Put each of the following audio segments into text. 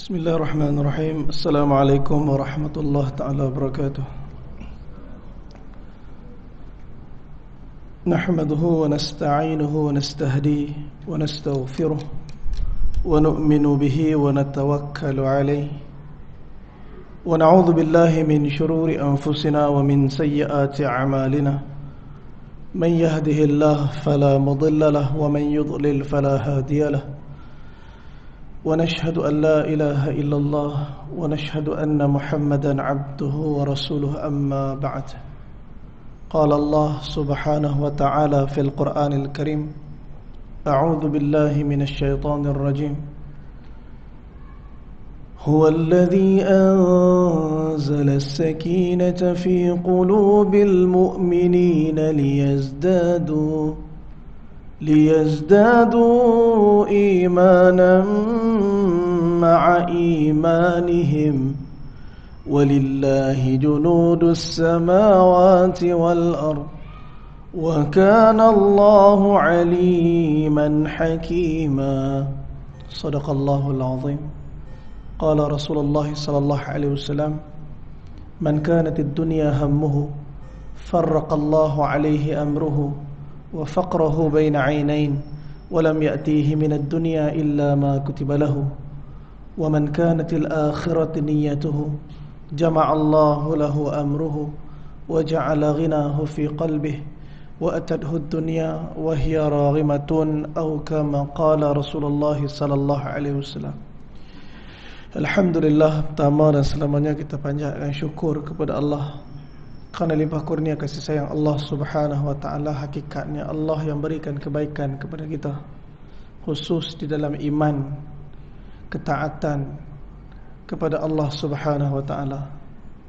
Bismillahirrahmanirrahim. Assalamualaikum warahmatullahi ta'ala wabarakatuh. Nahmaduhu wa nasta'inuhu wa nastahdihi wa nastaghfiruh wa nu'minu bihi wa natawakkalu alayhi wa na'udzu billahi min shururi anfusina wa min sayyiati a'malina. Man yahdihillahu fala mudilla lahu wa man yudlil fala hadiya lahu. ونشهد أن لا إله إلا الله ونشهد أن محمدا عبده ورسوله أما بعد. قال الله سبحانه وتعالى في القرآن الكريم: أعوذ بالله من الشيطان الرجيم. هو الذي أنزل السكينة في قلوب المؤمنين ليزدادوا إيمانا مع إيمانهم ولله جنود السماوات والأرض وكان الله عليما حكيما. صدق الله العظيم. قال رسول الله صلى الله عليه وسلم: من كانت الدنيا همه فرق الله عليه أمره وفقره بين عينين ولم يأتيه من الدنيا إلا ما كتب له ومن كانت الآخرة نيته جمع الله له أمره وجعل غناه في قلبه وأتته الدنيا وهي راغمة أو كما قال رسول الله صلى الله عليه وسلم. Alhamdulillah, pertama dan selamanya kita panjatkan syukur kepada Allah kerana limpah kurnia kasih sayang Allah Subhanahu wa taala. Hakikatnya Allah yang berikan kebaikan kepada kita, khusus di dalam iman, ketaatan kepada Allah Subhanahu wa taala.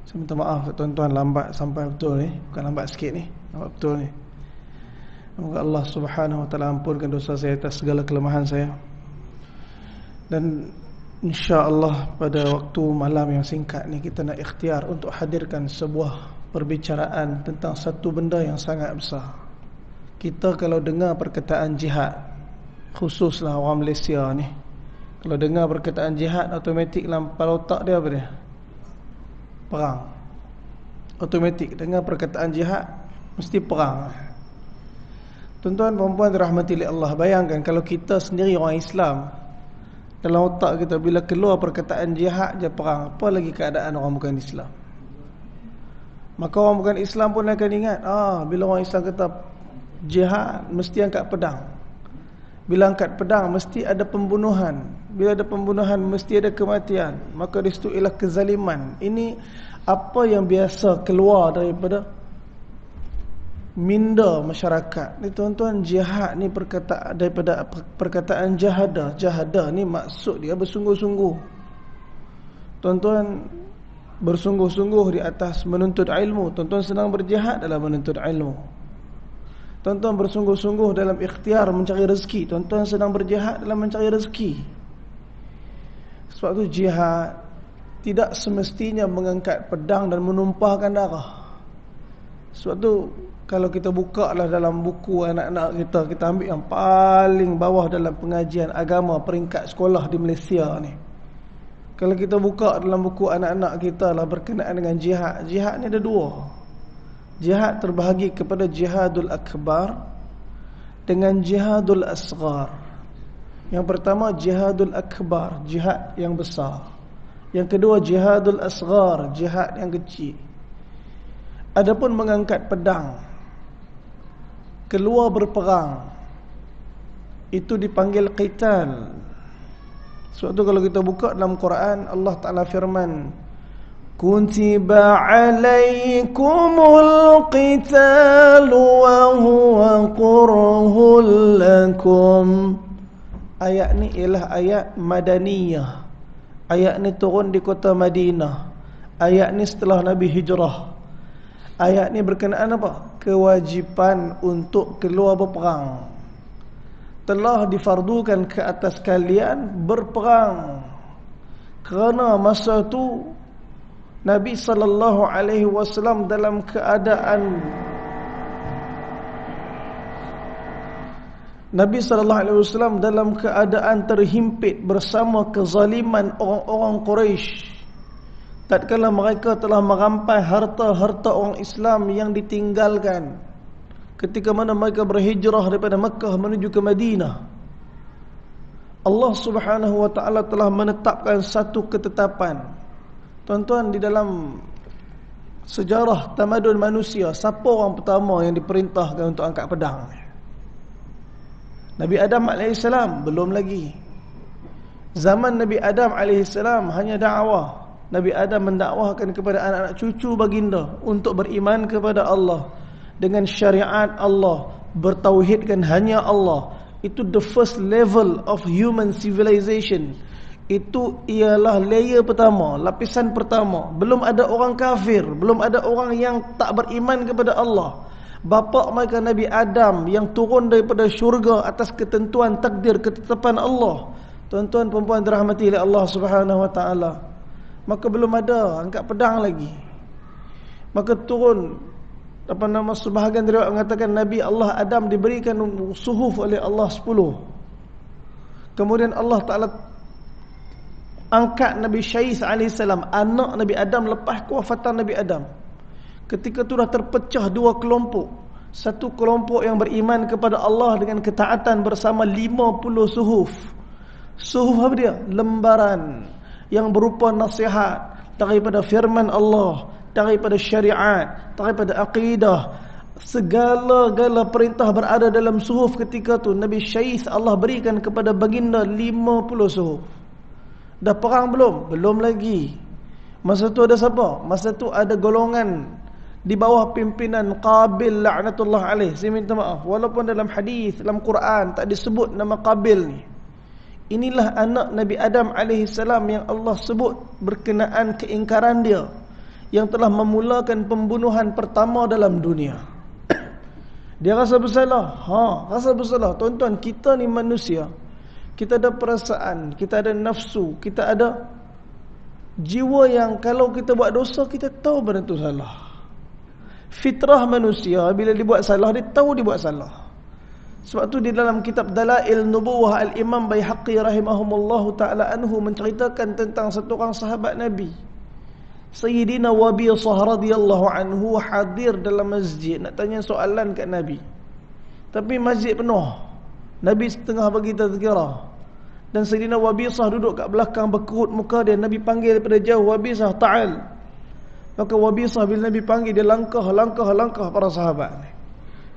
Saya minta maaf tuan-tuan lambat sampai betul ni, bukan lambat sikit ni, lambat betul ni. Semoga Allah Subhanahu wa taala ampunkan dosa saya atas segala kelemahan saya. Dan insya-Allah pada waktu malam yang singkat ni kita nak ikhtiar untuk hadirkan sebuah perbicaraan tentang satu benda yang sangat besar. Kita kalau dengar perkataan jihad, khususlah orang Malaysia ni, kalau dengar perkataan jihad, automatik dalam kepala otak dia apa dia? Perang. Automatik dengar perkataan jihad mesti perang. Tuan-tuan perempuan dirahmati oleh Allah, bayangkan kalau kita sendiri orang Islam, dalam otak kita bila keluar perkataan jihad je perang, apa lagi keadaan orang bukan Islam? Maka orang bukan Islam pun akan ingat, bila orang Islam kata jihad, mesti angkat pedang. Bila angkat pedang, mesti ada pembunuhan. Bila ada pembunuhan, mesti ada kematian. Maka di situ ialah kezaliman. Ini apa yang biasa keluar daripada minda masyarakat. Ni tuan-tuan, jihad ni perkataan daripada perkataan jahada. Jahada ni maksud dia bersungguh-sungguh. Tuan-tuan bersungguh-sungguh di atas menuntut ilmu. Tuan-tuan senang berjihad dalam menuntut ilmu. Tuan-tuan bersungguh-sungguh dalam ikhtiar mencari rezeki. Tuan-tuan senang berjihad dalam mencari rezeki. Sebab tu jihad tidak semestinya mengangkat pedang dan menumpahkan darah. Sebab tu kalau kita buka lah dalam buku anak-anak kita, kita ambil yang paling bawah dalam pengajian agama peringkat sekolah di Malaysia ni. Kalau kita buka dalam buku anak-anak kita lah berkenaan dengan jihad. Jihad ni ada dua. Jihad terbahagi kepada jihadul akbar dengan jihadul asghar. Yang pertama jihadul akbar, jihad yang besar. Yang kedua jihadul asghar, jihad yang kecil. Adapun mengangkat pedang, keluar berperang, itu dipanggil qital. Sebab tu kalau kita buka dalam Quran, Allah Ta'ala firman, kutiba alaikumul qitalu wa huwa kurhul lakum. Ayat ni ialah ayat Madaniyah. Ayat ni turun di kota Madinah. Ayat ni setelah Nabi hijrah. Ayat ni berkenaan apa? Kewajipan untuk keluar berperang. Telah difardukan ke atas kalian berperang. Kerana masa tu Nabi sallallahu alaihi wasallam dalam keadaan Nabi SAW dalam keadaan terhimpit bersama kezaliman orang-orang Quraisy, tatkala mereka telah merampai harta-harta orang Islam yang ditinggalkan ketika mana mereka berhijrah daripada Makkah menuju ke Madinah. Allah Subhanahu wa taala telah menetapkan satu ketetapan. Tuan-tuan, di dalam sejarah tamadun manusia, siapa orang pertama yang diperintahkan untuk angkat pedang? Nabi Adam AS belum lagi. Zaman Nabi Adam AS hanya dakwah. Nabi Adam mendakwahkan kepada anak-anak cucu baginda untuk beriman kepada Allah dengan syariat Allah, bertauhidkan hanya Allah. Itu the first level of human civilization. Itu ialah layer pertama, lapisan pertama. Belum ada orang kafir, belum ada orang yang tak beriman kepada Allah. Bapa mereka Nabi Adam yang turun daripada syurga atas ketentuan takdir ketetapan Allah. Tuan-tuan perempuan dirahmati oleh Allah Subhanahu wa taala. Maka belum ada angkat pedang lagi. Maka turun sebahagian riwayat mengatakan Nabi Allah Adam diberikan suhuf oleh Allah 10. Kemudian Allah Taala angkat Nabi Syais alaihissalam, anak Nabi Adam lepas kewafatan Nabi Adam. Ketika itu dah terpecah dua kelompok. Satu kelompok yang beriman kepada Allah dengan ketaatan bersama 50 suhuf. Suhuf apa dia? Lembaran yang berupa nasihat daripada firman Allah, daripada syariat, daripada akidah. Segala-gala perintah berada dalam suhuf ketika tu. Nabi Syais Allah berikan kepada baginda 50 suhuf. Dah perang belum? Belum lagi. Masa tu ada siapa? Masa tu ada golongan di bawah pimpinan Qabil laknatullah alaih. Saya minta maaf, walaupun dalam hadis, dalam Quran tak disebut nama Qabil ni. Inilah anak Nabi Adam alaihissalam yang Allah sebut berkenaan keingkaran dia, yang telah memulakan pembunuhan pertama dalam dunia. Dia rasa bersalah. Rasa bersalah. Tuan-tuan, kita ni manusia. Kita ada perasaan, kita ada nafsu, kita ada jiwa yang kalau kita buat dosa, kita tahu benda tu salah. Fitrah manusia bila dibuat salah, dia tahu dia buat salah. Sebab tu di dalam kitab Dalail Nubuwah Al-Imam Baihaqi rahimahumullahu ta'ala anhu menceritakan tentang satu orang sahabat Nabi, Sayyidina Wabisah radhiyallahu anhu, hadir dalam masjid nak tanya soalan kat Nabi. Tapi masjid penuh. Nabi setengah bagi tazkirah. Dan Sayyidina Wabisah duduk kat belakang berkerut muka dia. Nabi panggil daripada jauh, Wabisah ta'al. Maka Wabisah bila Nabi panggil, dia langkah para sahabat ni.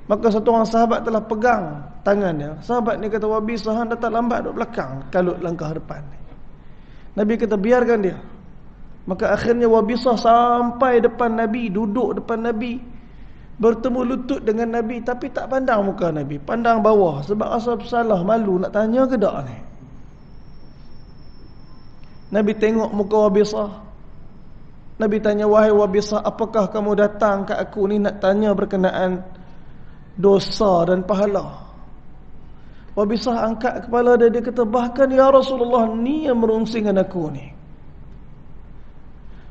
Maka satu orang sahabat telah pegang tangan dia. Sahabat ni kata, Wabisah hang datang lambat duduk belakang, kalut langkah depan ni. Nabi kata biarkan dia. Maka akhirnya Wabisah sampai depan Nabi, duduk depan Nabi, bertemu lutut dengan Nabi, tapi tak pandang muka Nabi, pandang bawah sebab rasa bersalah, malu nak tanya ke tak ni. Nabi tengok muka Wabisah. Nabi tanya, wahai Wabisah, apakah kamu datang ke aku ni nak tanya berkenaan dosa dan pahala? Wabisah angkat kepala dia, dia kata, bahkan ya Rasulullah, ni yang merungsingkan aku ni.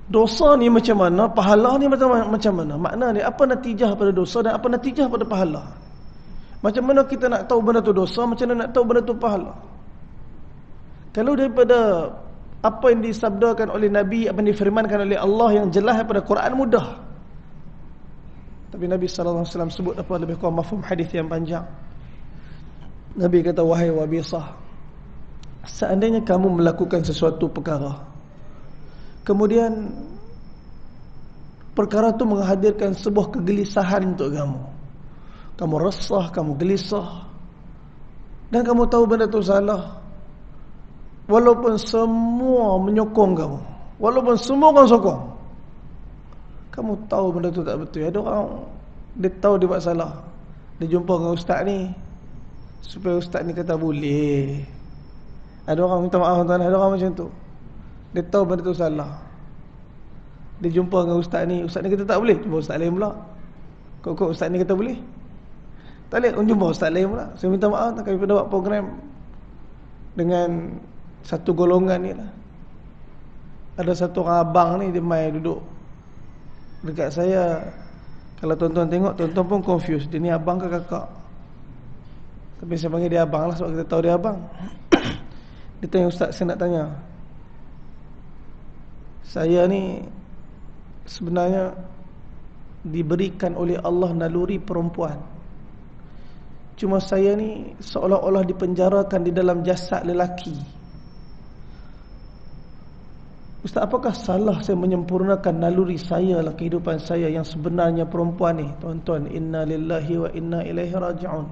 Dosa ni macam mana, pahala ni macam mana? Makna ni apa natijah pada dosa dan apa natijah pada pahala? Macam mana kita nak tahu benda tu dosa, macam mana nak tahu benda tu pahala? Kalau daripada apa yang disabdakan oleh Nabi, apa yang difirmankan oleh Allah yang jelas daripada Quran, mudah. Tapi Nabi SAW sebut apa lebih kurang mafhum hadis yang panjang. Nabi kata, wahai Wabisah, seandainya kamu melakukan sesuatu perkara, kemudian perkara itu menghadirkan sebuah kegelisahan untuk kamu, kamu resah, kamu gelisah, dan kamu tahu benda itu salah, walaupun semua menyokong kamu, walaupun semua orang sokong, kamu tahu benda itu tak betul. Ada orang, dia tahu dia buat salah, dia jumpa dengan ustaz ni, supaya ustaz ni kata boleh. Ada orang minta maaf tuan, ada orang macam tu. Dia tahu benda tu salah, dia jumpa dengan ustaz ni kata tak boleh, jumpa ustaz lain pula. Kok ustaz ni kata boleh, tak boleh, jumpa ustaz lain pula. Saya minta maaf, kami pernah buat program dengan satu golongan ni lah. Ada satu orang abang ni, dia mai duduk dekat saya. Kalau tuan-tuan tengok, tuan-tuan pun confused, dia ni abang ke kakak? Tapi saya panggil dia abang lah sebab kita tahu dia abang. Dia tanya, Ustaz, saya nak tanya, saya ni sebenarnya diberikan oleh Allah naluri perempuan. Cuma saya ni seolah-olah dipenjarakan di dalam jasad lelaki. Ustaz, apakah salah saya menyempurnakan naluri saya lah, kehidupan saya yang sebenarnya perempuan ni? Tuan-tuan, inna lillahi wa inna ilaihi raji'un.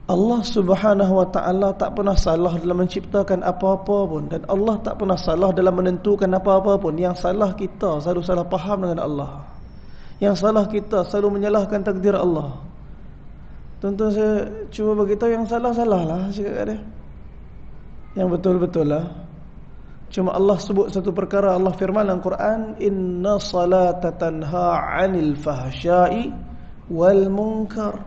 Allah subhanahu wa ta'ala tak pernah salah dalam menciptakan apa-apa pun. Dan Allah tak pernah salah dalam menentukan apa-apa pun. Yang salah kita selalu salah faham dengan Allah. Yang salah kita selalu menyalahkan takdir Allah. Tuan-tuan, saya cuba beritahu yang salah-salah lah cakap kat dia. Yang betul-betul lah. Cuma Allah sebut satu perkara. Allah firman dalam Quran, inna salata tanha 'anil fahsya'i wal munkar.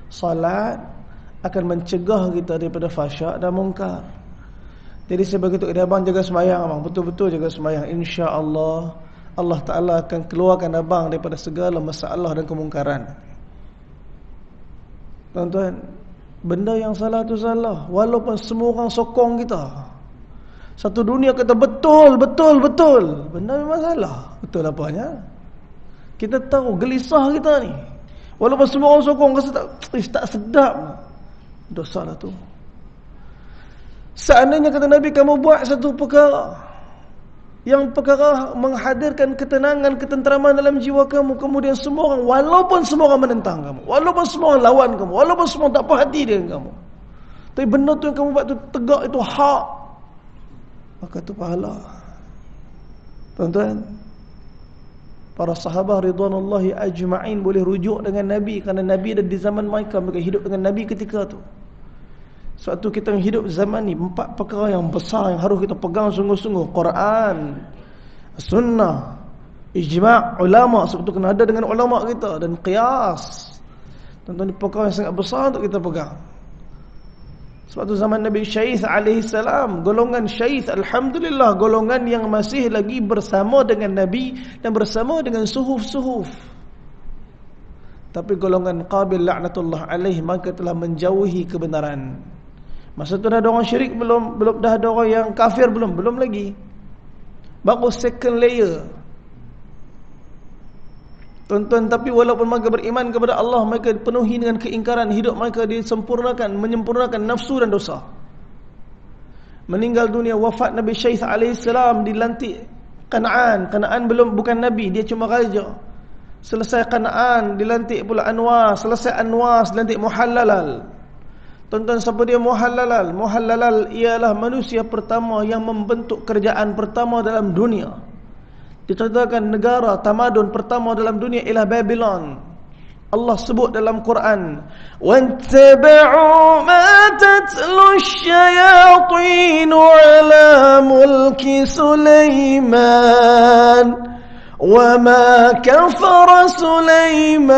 Salat akan mencegah kita daripada fahsyak dan munkar. Jadi saya beritahu dia, abang jaga sembahyang, abang betul-betul jaga sembahyang, insya-Allah Allah Ta'ala akan keluarkan abang daripada segala masalah dan kemungkaran. Tuan-tuan, benda yang salah tu salah, walaupun semua orang sokong kita. Satu dunia kata betul, betul, betul, benda memang salah. Betul apanya? Kita tahu gelisah kita ni. Walaupun semua orang sokong, rasa tak sedap, dosa lah tu. Seandainya kata Nabi, kamu buat satu perkara yang perkara menghadirkan ketenangan, ketenteraman dalam jiwa kamu, kemudian semua orang, walaupun semua orang menentang kamu, walaupun semua orang lawan kamu, walaupun semua tak puas hati dengan kamu, tapi benda tu yang kamu buat tu tegak, itu hak, maka tu pahala. Tuan-tuan, para sahabat ridwanullahi ajma'in boleh rujuk dengan Nabi, kerana Nabi ada di zaman mereka hidup dengan Nabi ketika tu. Sebab tu kita hidup zaman ni, 4 perkara yang besar yang harus kita pegang sungguh-sungguh: Quran, Sunnah, ijma' ulama, sebab tu kena ada dengan ulama kita, dan qiyas. Tuan-tuan, ni perkara yang sangat besar untuk kita pegang. Sebab tu zaman Nabi Syais alaihi salam, golongan Syais, alhamdulillah, golongan yang masih lagi bersama dengan Nabi dan bersama dengan suhuf-suhuf. Tapi golongan Qabil laknatullah alaih, maka telah menjauhi kebenaran. Masa tu dah ada orang syirik belum dah ada orang yang kafir belum lagi. Baru second layer. Tuan-tuan, tapi walaupun mereka beriman kepada Allah, mereka penuhi dengan keingkaran, hidup mereka menyempurnakan nafsu dan dosa. Meninggal dunia, wafat Nabi Syais alaihi salam, dilantik Kanaan. Kanaan bukan Nabi, dia cuma raja. Selesai Kanaan, dilantik pula Anwas. Selesai Anwas, dilantik Muhallalal. Tuan-tuan, siapa dia Muhallalal? Muhallalal ialah manusia pertama yang membentuk kerajaan pertama dalam dunia. Diceritakan negara tamadun pertama dalam dunia ialah Babylon. Allah sebut dalam Quran, "Wattaba'u ma tatlu asyayatin 'ala mulki Sulaiman." وَمَا كَفَرَ سُلَيْمَانُ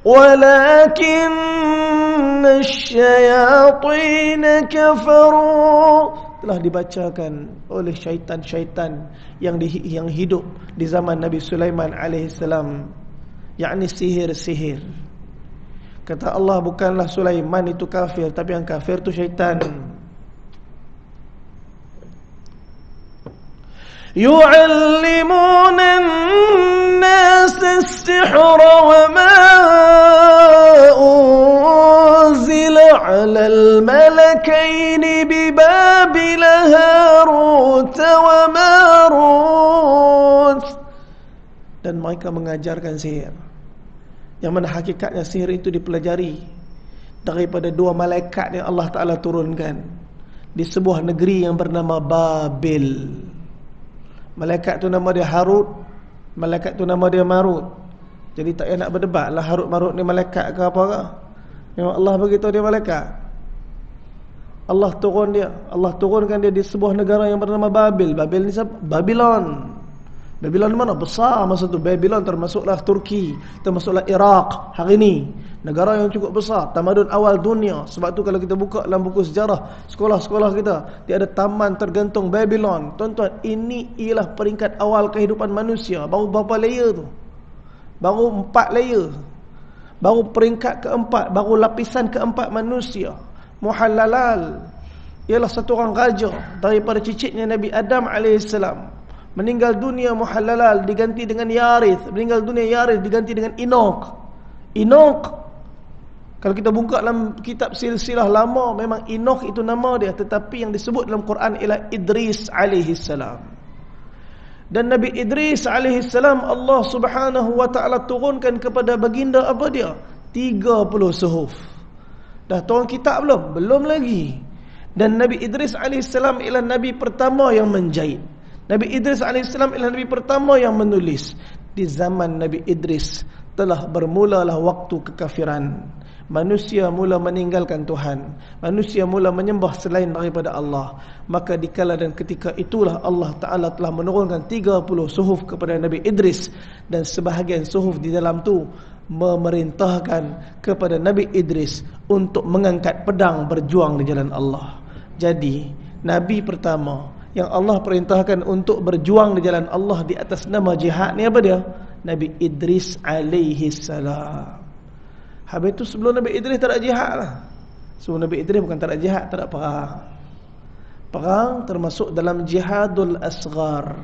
وَلَكِنَّ الشَّيَاطِينَ كَفَرُوا. Telah dibacakan oleh syaitan-syaitan yang hidup di zaman Nabi Sulaiman alaihissalam, yakni sihir-sihir. Kata Allah, bukanlah Sulaiman itu kafir, tapi yang kafir itu syaitan. يُعَلِّمُونَ النَّاسَ السِّحْرَ وَمَا أُنزِلَ عَلَى الْمَلَكَيْنِ بِبَابِلَ هَارُوتَ وَمَارُوتَ. Dan mereka mengajarkan sihir, yang mana hakikatnya sihir itu dipelajari daripada 2 malaikat yang Allah Ta'ala turunkan di sebuah negeri yang bernama Babil. Malaikat tu nama dia Harut, malaikat tu nama dia Marut. Jadi tak payah nak berdebat lah Harut Marut ni malaikat ke apa ke. Memang Allah beritahu dia malaikat. Allah turunkan dia di sebuah negara yang bernama Babil. Babil ni siapa? Babylon. Babylon mana? Besar masa tu. Babylon termasuklah Turki, termasuklah Iraq hari ni. Negara yang cukup besar, tamadun awal dunia. Sebab tu kalau kita buka dalam buku sejarah sekolah-sekolah kita, dia ada taman tergantung Babylon. Tuan-tuan, ini ialah peringkat awal kehidupan manusia. Baru berapa layer tu? Baru 4 layer. Baru peringkat keempat, baru lapisan keempat manusia. Muhallalal ialah satu orang raja daripada cicitnya Nabi Adam AS. Meninggal dunia Muhallalal diganti dengan Yarith. Meninggal dunia Yarith diganti dengan Enoch. Enoch, kalau kita buka dalam kitab silsilah lama, memang Enoch itu nama dia, tetapi yang disebut dalam Quran ialah Idris AS. Dan Nabi Idris AS Allah Subhanahu wa taala turunkan kepada baginda apa dia? 30 suhuf. Dah turun kitab belum? Belum lagi. Dan Nabi Idris AS ialah Nabi pertama yang menjahit. Nabi Idris AS ialah Nabi pertama yang menulis. Di zaman Nabi Idris telah bermulalah waktu kekafiran. Manusia mula meninggalkan Tuhan. Manusia mula menyembah selain daripada Allah. Maka dikala dan ketika itulah Allah Ta'ala telah menurunkan 30 suhuf kepada Nabi Idris. Dan sebahagian suhuf di dalam tu memerintahkan kepada Nabi Idris untuk mengangkat pedang berjuang di jalan Allah. Jadi Nabi pertama yang Allah perintahkan untuk berjuang di jalan Allah di atas nama jihad ni apa dia? Nabi Idris alaihi salam. Habis itu sebelum Nabi Idris tak ada jihad lah. Sebelum Nabi Idris bukan tak ada jihad, tak ada perang. Perang termasuk dalam jihadul asghar,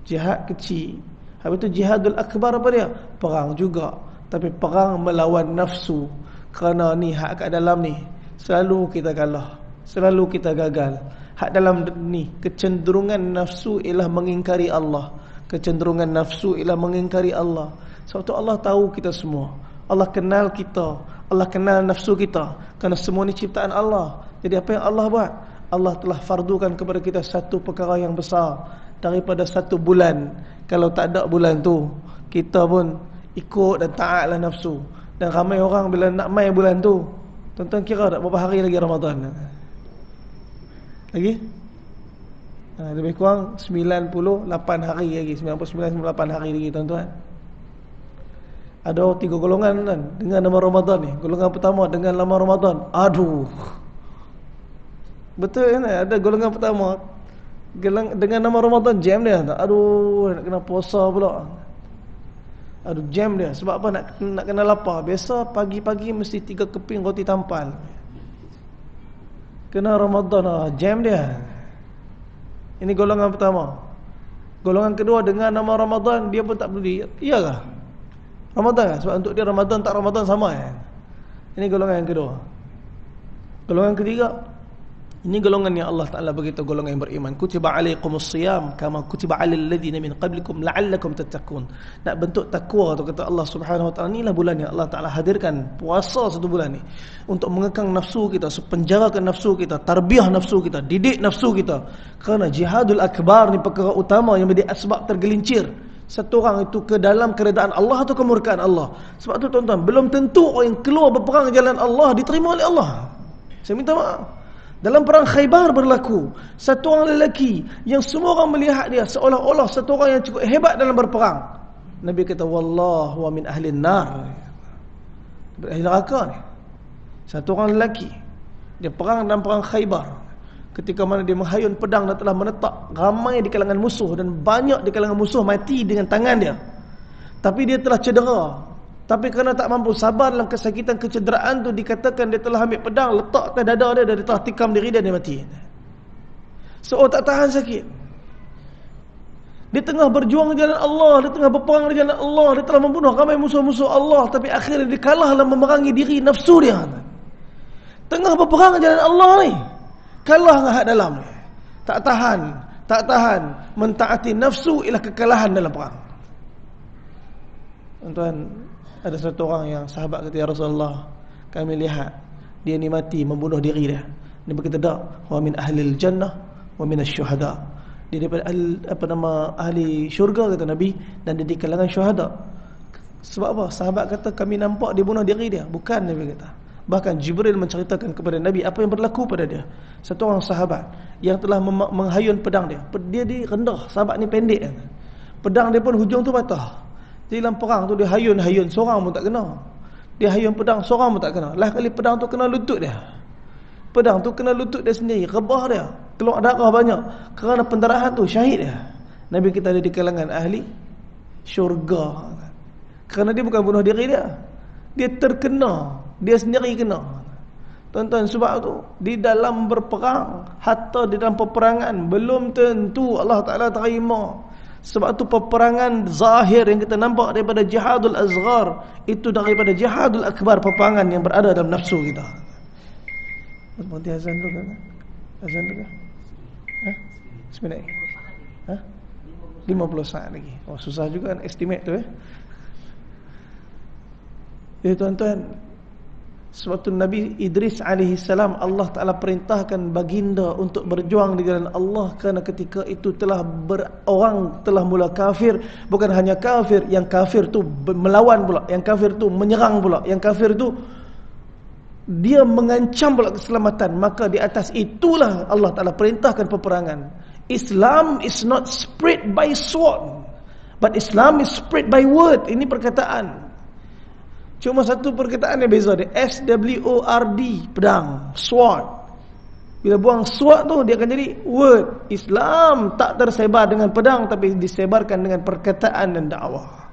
jihad kecil. Habis itu jihadul akbar apa dia? Perang juga, tapi perang melawan nafsu. Kerana ni hak kat dalam ni selalu kita kalah, selalu kita gagal. Hak dalam ni kecenderungan nafsu ialah mengingkari Allah. Kecenderungan nafsu ialah mengingkari Allah. Sebab tu Allah tahu kita semua. Allah kenal kita, Allah kenal nafsu kita, kerana semua ni ciptaan Allah. Jadi apa yang Allah buat? Allah telah fardukan kepada kita satu perkara yang besar. Daripada 1 bulan, kalau tak ada bulan tu, kita pun ikut dan taatlah nafsu. Dan ramai orang bila nak mai bulan tu, tuan-tuan kira tak berapa hari lagi Ramadan? Lagi? Lebih kurang 98 hari lagi, 99-98 hari lagi tuan-tuan. Ada 3 golongan kan dengan nama Ramadan ni. Golongan pertama dengan nama Ramadan. Aduh. Betul kan? Ada golongan pertama dengan nama Ramadan, jam dia. Aduh, nak kena puasa pula. Aduh, jam dia. Sebab apa? Nak kena lapar. Biasa pagi-pagi mesti 3 keping roti tampal. Kena Ramadan, jam dia. Ini golongan pertama. Golongan kedua dengan nama Ramadan, dia pun tak peduli. Iyakah? Ramadan kan? Sebab untuk dia Ramadan tak Ramadan sama kan? Ini golongan yang kedua. Golongan ketiga, ini golongan yang Allah Ta'ala beritahu golongan yang beriman. Kutiba alaikumus siyam kama kutiba alal ladina min qablikum la'allakum tattaqun. Nak bentuk takwa tu kata Allah Subhanahu Wa Ta'ala. Inilah bulan yang Allah Ta'ala hadirkan puasa 1 bulan ni untuk mengekang nafsu kita, penjarakan nafsu kita, tarbiyah nafsu kita, didik nafsu kita. Kerana jihadul akbar ni perkara utama yang menjadi asbab tergelincir satu orang itu ke dalam keredaan Allah atau kemurkaan Allah. Sebab tu tuan-tuan, belum tentu orang yang keluar berperang jalan Allah diterima oleh Allah. Saya minta maaf. Dalam perang Khaybar berlaku, satu orang lelaki yang semua orang melihat dia seolah-olah satu orang yang cukup hebat dalam berperang. Nabi kata, wallahu wa min ahli nar. Ahli neraka ni. Satu orang lelaki, dia perang dalam perang Khaybar. Ketika mana dia menghayun pedang dan telah menetak ramai di kalangan musuh, dan banyak di kalangan musuh mati dengan tangan dia. Tapi dia telah cedera. Tapi kerana tak mampu sabar dalam kesakitan kecederaan tu, dikatakan dia telah ambil pedang, letak ke dada dia, dan dia telah tikam diri dia, dia mati. So tak tahan sakit. Dia tengah berjuang di jalan Allah, dia tengah berperang di jalan Allah, dia telah membunuh ramai musuh-musuh Allah, tapi akhirnya dia kalah dalam memerangi diri nafsu dia. Tengah berperang di jalan Allah ni, kalah dengan hak dalam ni. Tak tahan, mentaati nafsu ialah kekalahan dalam perang. Tuan-tuan, ada satu orang yang sahabat kata, ya Rasulullah, kami lihat dia ni mati membunuh diri dia. Dia berkata, dak, wa min ahlil jannah wa minasy syuhada. Dia daripada ahli syurga kata Nabi, dan dia di kalangan syuhada. Sebab apa? Sahabat kata, kami nampak dia bunuh diri dia. Bukan, Nabi kata. Bahkan Jibril menceritakan kepada Nabi apa yang berlaku pada dia. Satu orang sahabat yang telah menghayun pedang dia. Dia rendah, sahabat ni pendek kan. Pedang dia pun hujung tu patah. Jadi dalam perang tu dia hayun, seorang pun tak kena. Dia hayun pedang, seorang pun tak kena. Lah kali pedang tu kena lutut dia. Pedang tu kena lutut dia sendiri, rebah dia, keluar darah banyak. Kerana pendarahan tu syahid dia. Nabi kita ada di kalangan ahli syurga. Kerana dia bukan bunuh diri dia. Dia terkena, dia sendiri kena. Tuan-tuan, sebab tu di dalam berperang, hatta di dalam peperangan belum tentu Allah Ta'ala terima. Sebab tu peperangan zahir yang kita nampak daripada jihadul azghar, itu daripada jihadul akbar, peperangan yang berada dalam nafsu kita. Berhenti azan dulu kan? Azan dulu kan? Ha? Seminit? Ha? 50 saat lagi. Oh, susah juga kan estimate tu Jadi tuan-tuan, sebab tu Nabi Idris alaihissalam, Allah Ta'ala perintahkan baginda untuk berjuang di jalan Allah, kerana ketika itu orang telah mula kafir. Bukan hanya kafir, yang kafir tu melawan pula, yang kafir tu menyerang pula, yang kafir tu dia mengancam pula keselamatan. Maka di atas itulah Allah Ta'ala perintahkan peperangan. Islam is not spread by sword, but Islam is spread by word. Ini perkataan. Cuma satu perkataan yang beza dia. SWORD, pedang, sword. Bila buang sword tu, dia akan jadi word. Islam tak tersebar dengan pedang, tapi disebarkan dengan perkataan dan dakwah.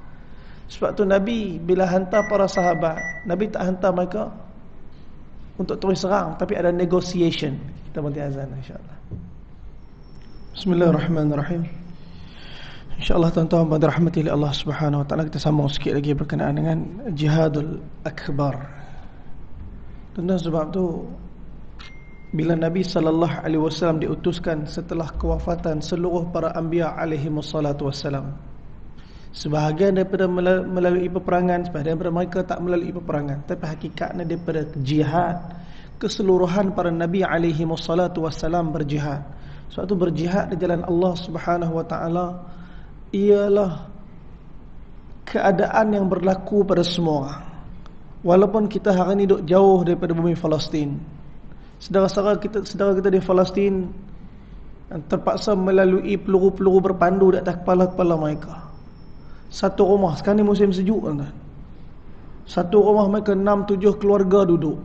Sebab tu Nabi bila hantar para sahabat, Nabi tak hantar mereka untuk terus serang, tapi ada negotiation. Kita berhenti azan insyaAllah. Bismillahirrahmanirrahim. InsyaAllah tuan-tuan pada rahmati Allah Subhanahu Wa Taala, kita sambung sikit lagi berkenaan dengan jihadul akbar. Tuan-tuan, sebab tu bila Nabi sallallahu alaihi wasallam diutuskan setelah kewafatan seluruh para anbiya alaihi wassalatu wassalam, sebahagian daripada melalui peperangan, sebahagian daripada mereka tak melalui peperangan, tapi hakikatnya daripada jihad, keseluruhan para nabi alaihi wassalatu wassalam berjihad. Sebab tu berjihad di jalan Allah Subhanahu Wa Taala ialah keadaan yang berlaku pada semua orang. Walaupun kita hari ini duduk jauh daripada bumi Palestin, saudara kita di Palestin terpaksa melalui peluru-peluru berpandu di atas kepala-kepala mereka. Satu rumah, sekarang ni musim sejuk kan? Satu rumah mereka 6-7 keluarga duduk.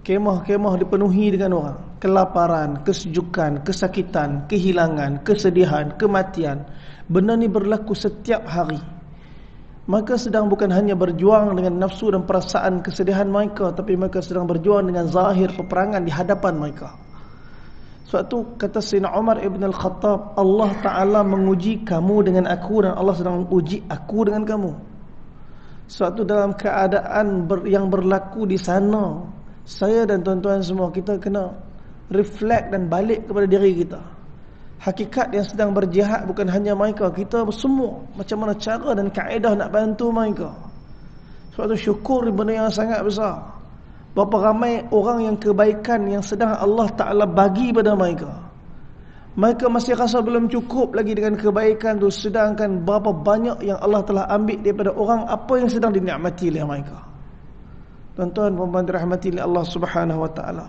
Kemah-kemah dipenuhi dengan orang. Kelaparan, kesejukan, kesakitan, kehilangan, kesedihan, kematian. Benda ni berlaku setiap hari. Mereka sedang bukan hanya berjuang dengan nafsu dan perasaan kesedihan mereka, tapi mereka sedang berjuang dengan zahir peperangan di hadapan mereka. Sebab tu kata Sayyidina Umar ibn al-Khattab, Allah Ta'ala menguji kamu dengan aku, dan Allah sedang uji aku dengan kamu. Sebab tu dalam keadaan yang berlaku di sana, saya dan tuan-tuan semua, kita kena reflect dan balik kepada diri kita. Hakikat yang sedang berjihad bukan hanya mereka, kita semua. Macam mana cara dan kaedah nak bantu mereka. Sebab tu syukur benda yang sangat besar. Berapa ramai orang yang kebaikan yang sedang Allah Ta'ala bagi pada mereka. Mereka masih rasa belum cukup lagi dengan kebaikan tu, sedangkan berapa banyak yang Allah telah ambil daripada orang apa yang sedang dinikmati oleh mereka. Tuan-tuan, perempuan dirahmati oleh Allah Subhanahu Wa Ta'ala,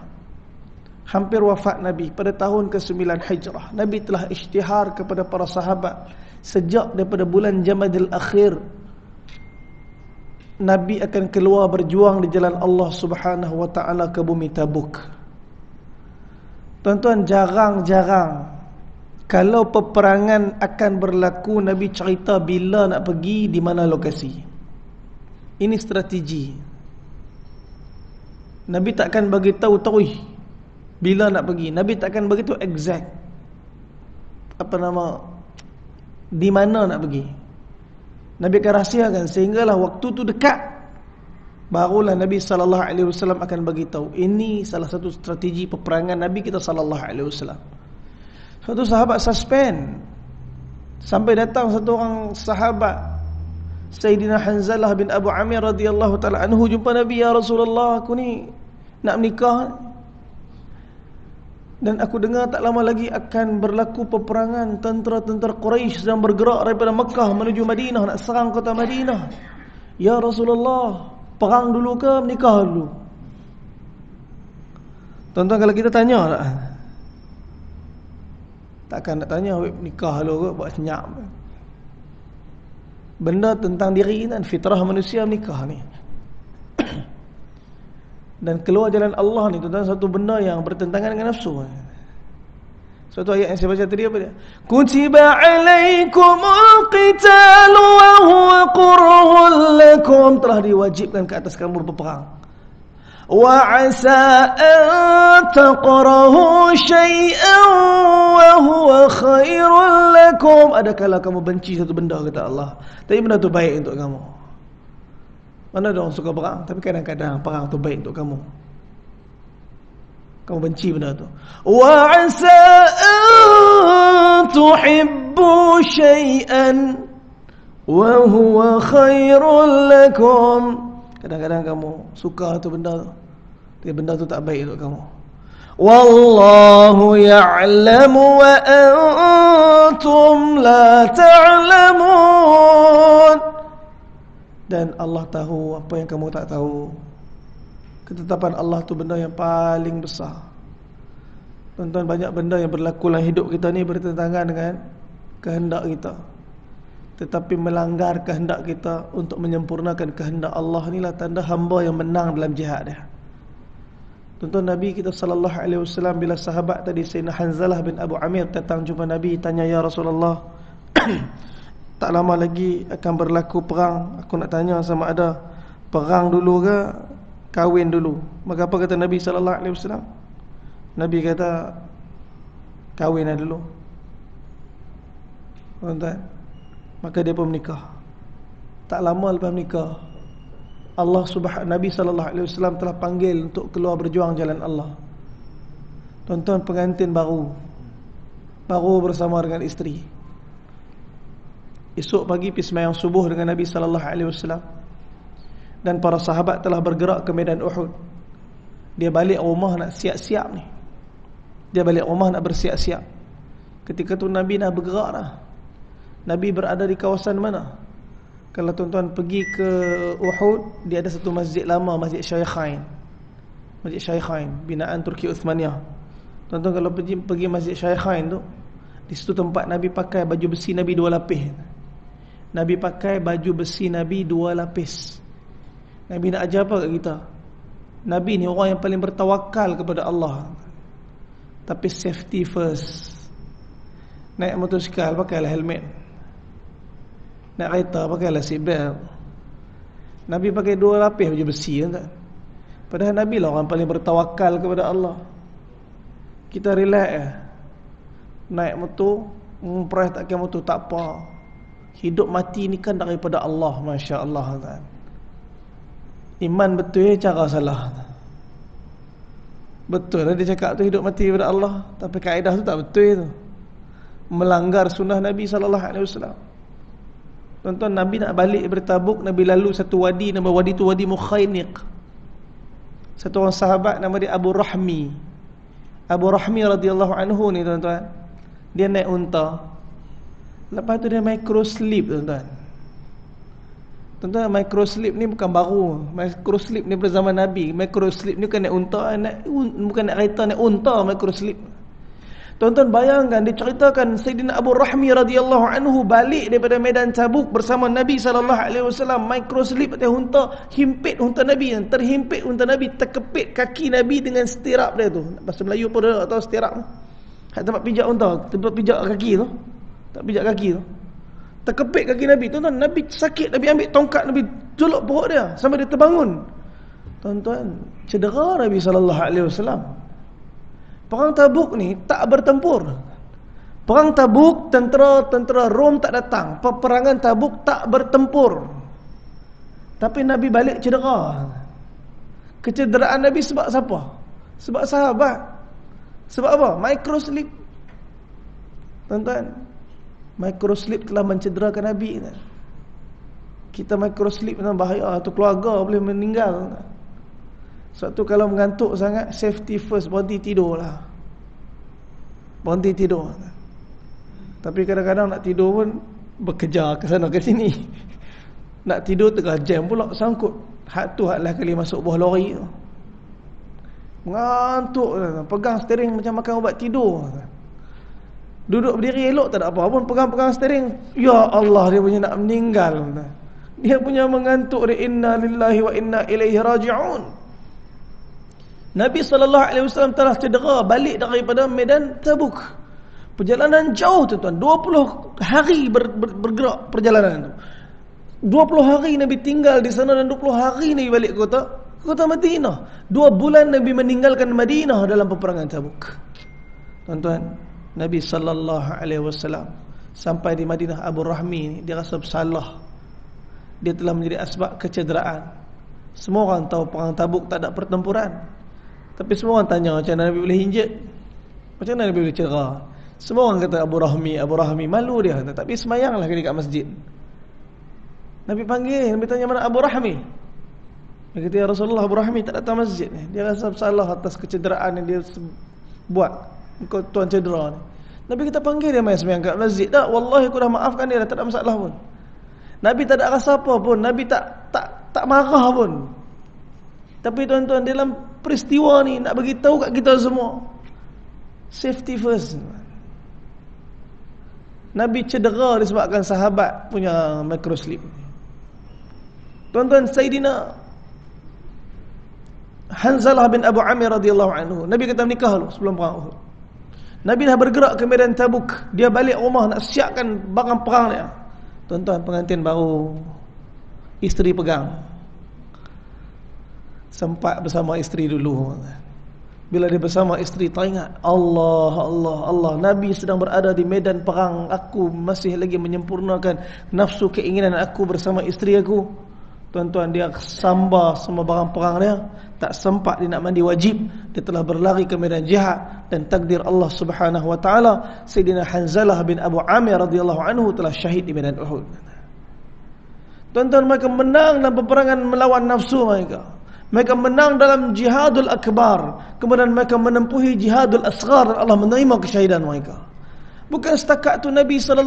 hampir wafat Nabi pada tahun ke-9 Hijrah, Nabi telah isytihar kepada para sahabat sejak daripada bulan Jamadil Akhir, Nabi akan keluar berjuang di jalan Allah Subhanahu Wa Ta'ala ke bumi Tabuk. Tuan-tuan, jarang-jarang kalau peperangan akan berlaku, Nabi cerita bila nak pergi, di mana lokasi. Ini strategi. Nabi takkan bagi tahu tarikh bila nak pergi. Nabi takkan bagi tahu exact di mana nak pergi. Nabi akan rahsiakan sehinggalah waktu tu dekat, barulah Nabi sallallahu alaihi wasallam akan bagi tahu. Ini salah satu strategi peperangan Nabi kita sallallahu alaihi wasallam. Satu sahabat suspend sampai datang satu orang sahabat, Sayyidina Hanzalah bin Abu Amir radhiyallahu taala anhu, jumpa Nabi, ya Rasulullah, aku ni nak menikah dan aku dengar tak lama lagi akan berlaku peperangan. Tentera-tentera Quraisy sedang bergerak daripada Mekah menuju Madinah, nak serang kota Madinah. Ya Rasulullah, perang dulu ke menikah dulu? Tuan-tuan, kalau kita tanya tak? Takkan nak tanya, nikah dulu ke, buat senyap. Benda tentang diri dan fitrah manusia menikah ni. Dan keluar jalan Allah ni, tuan-tuan, satu benda yang bertentangan dengan nafsu. Satu ayat yang saya baca tadi apa dia? Kutiba alaikumul qital wa huwa kurhun lakum, telah diwajibkan ke atas kamu berperang. Wa asa an taqrahu syai'an wa huwa khairun lakum. Adakala kamu benci satu benda, kata Allah, tapi benda tu baik untuk kamu. Mana ada orang suka perang, tapi kadang-kadang perang tu baik untuk kamu. Kamu benci benda tu. Wa asa an tuhibbu syai'an wa huwa khairul lakum. Kadang-kadang kamu suka tu benda tu, tapi benda tu tak baik untuk kamu. Wallahu ya'lamu wa antum la ta'lamun. Dan Allah tahu apa yang kamu tak tahu. Ketetapan Allah tu benda yang paling besar. Tuan-tuan, banyak benda yang berlaku dalam hidup kita ni bertentangan dengan kehendak kita. Tetapi melanggar kehendak kita untuk menyempurnakan kehendak Allah, inilah tanda hamba yang menang dalam jihad dia. Tuan-tuan, Nabi kita sallallahu alaihi wasallam, bila sahabat tadi Sayyidina Hanzalah bin Abu Amir datang jumpa Nabi, tanya, ya Rasulullah, tak lama lagi akan berlaku perang. Aku nak tanya sama ada perang dulu ke kahwin dulu. Maka apa kata Nabi sallallahu alaihi wasallam? Nabi kata kahwin dulu. Tuan-tuan, maka dia pun menikah. Tak lama lepas menikah, Nabi sallallahu alaihi wasallam telah panggil untuk keluar berjuang jalan Allah. Tuan-tuan, pengantin baru bersama dengan isteri. Esok pagi pergi sembahyang subuh dengan Nabi sallallahu alaihi wasallam. Dan para sahabat telah bergerak ke medan Uhud. Dia balik rumah nak siap-siap ni. Dia balik rumah nak bersiap-siap. Ketika tu Nabi dah bergerak dah. Nabi berada di kawasan mana? Kalau tuan-tuan pergi ke Uhud, dia ada satu masjid lama, Masjid Syaikhain. Masjid Syaikhain, binaan Turki Uthmaniyah. Tuan-tuan, kalau pergi Masjid Syaikhain tu, di situ tempat Nabi pakai baju besi Nabi 2 lapis. Nabi pakai baju besi Nabi 2 lapis. Nabi nak ajar apa kat kita? Nabi ni orang yang paling bertawakal kepada Allah. Tapi safety first. Naik motosikal pakailah helmet. Naik kereta pakailah seatbelt. Nabi pakai 2 lapis baju besi, kan? Padahal Nabi lah orang paling bertawakal kepada Allah. Kita relax naik motor, memperah tak kira motor, tak apa. Hidup mati ni kan daripada Allah, Masya Allah, kan? Iman betul, cara salah. Betul lah dia cakap tu hidup mati daripada Allah, tapi kaedah tu tak betul tu. Melanggar sunnah Nabi SAW. Tuan-tuan, Nabi nak balik bertabuk, Nabi lalu satu wadi, nama wadi tu Wadi Mukhainiq. Satu orang sahabat nama dia Abu Rahmi. Abu Rahmi radhiyallahu anhu ni, tuan-tuan, dia naik unta. Lepas tu dia micro sleep, tuan-tuan. Tuan-tuan, micro sleep ni bukan baru. Micro sleep ni pada zaman Nabi. Micro sleep ni bukan naik unta, bukan naik kereta, naik unta micro sleep. Tuan-tuan bayangkan, diceritakan Sayyidina Abu Rahmi radhiyallahu anhu balik daripada medan Tabuk bersama Nabi sallallahu alaihi wasallam, micro sleep atas unta, himpit unta Nabi, terhimpit unta Nabi, terkepit kaki Nabi dengan stirap dia tu. Bahasa Melayu pun dia tak tahu stirap. Hak tempat pijak unta, tempat pijak kaki tu. Tak pijak kaki tu. Terkepit kaki Nabi. Tuan-tuan, Nabi sakit, Nabi ambil tongkat, Nabi jolok perut dia sampai dia terbangun. Tuan-tuan, cedera Nabi sallallahu alaihi wasallam. Perang Tabuk ni tak bertempur. Perang Tabuk, tentera Rom tak datang. Peperangan Tabuk tak bertempur. Tapi Nabi balik cedera. Kecederaan Nabi sebab siapa? Sebab sahabat. Sebab apa? Microsleep. Tuan-tuan, microsleep telah mencederakan Nabi. Kita microsleep memang bahaya. Tu keluarga boleh meninggal. Sebab tu kalau mengantuk sangat, safety first, berhenti tidur lah. Berhenti tidur. Tapi kadang-kadang nak tidur pun bekerja ke sana ke sini. Nak tidur tengah jam pula sangkut. Hak tu haklah kali masuk buah lori tu. Mengantuk, pegang steering macam makan ubat tidur. Duduk berdiri elok tak ada apa pun, pegang-pegang steering, ya Allah, dia punya nak meninggal. Dia punya mengantuk. Inna lillahi wa inna ilaihi raji'un. Nabi SAW telah cedera balik daripada medan Tabuk. Perjalanan jauh tuan-tuan, 20 hari bergerak perjalanan itu. 20 hari Nabi tinggal di sana dan 20 hari Nabi balik ke kota Madinah. 2 bulan Nabi meninggalkan Madinah dalam peperangan Tabuk. Tuan-tuan, Nabi sallallahu alaihi wasallam sampai di Madinah, Abu Rahmi dia rasa bersalah. Dia telah menjadi asbab kecederaan. Semua orang tahu perang Tabuk tak ada pertempuran. Tapi semua orang tanya macam mana Nabi boleh injet? Macam mana Nabi boleh cedera? Semua orang kata Abu Rahmi, malu dia kata, tapi semayanglah dia kat masjid. Nabi panggil, Nabi tanya mana Abu Rahmi? Dia kata, ya Rasulullah, Abu Rahmi tak datang masjid ni. Dia rasa bersalah atas kecederaan yang dia buat. Engkau tuan cedera ni. Nabi kita panggil dia main semayang kat masjid. Tak, wallahi aku dah maafkan dia, tak ada masalah pun. Nabi tak ada rasa apa pun, Nabi tak marah pun. Tapi tuan-tuan, dalam peristiwa ni nak bagi tahu kat kita semua, safety first. Nabi cedera disebabkan sahabat punya microslip. Tuan-tuan, Sayyidina Hanzalah bin Abu Amir radhiyallahu anhu, Nabi kata menikah dulu sebelum perang Uhud. Nabi dah bergerak ke medan Tabuk. Dia balik rumah nak siapkan barang perang dia. Tuan-tuan, pengantin baru, isteri pegang. Sempat bersama isteri dulu. Bila dia bersama isteri, teringat Allah, Nabi sedang berada di medan perang. Aku masih lagi menyempurnakan nafsu keinginan aku bersama isteri aku. Tuan-tuan, dia sambar semua barang perang dia. Tak sempat dia nak mandi wajib. Dia telah berlari ke medan jihad. Dan takdir Allah subhanahu wa ta'ala, Sayyidina Hanzalah bin Abu Amir radhiyallahu anhu telah syahid di medan Uhud. Tuan-tuan, mereka menang dalam peperangan melawan nafsu mereka. Mereka menang dalam jihadul akbar. Kemudian mereka menempuhi jihadul asghar dan Allah menerima kesyahidan mereka. Bukan setakat tu Nabi SAW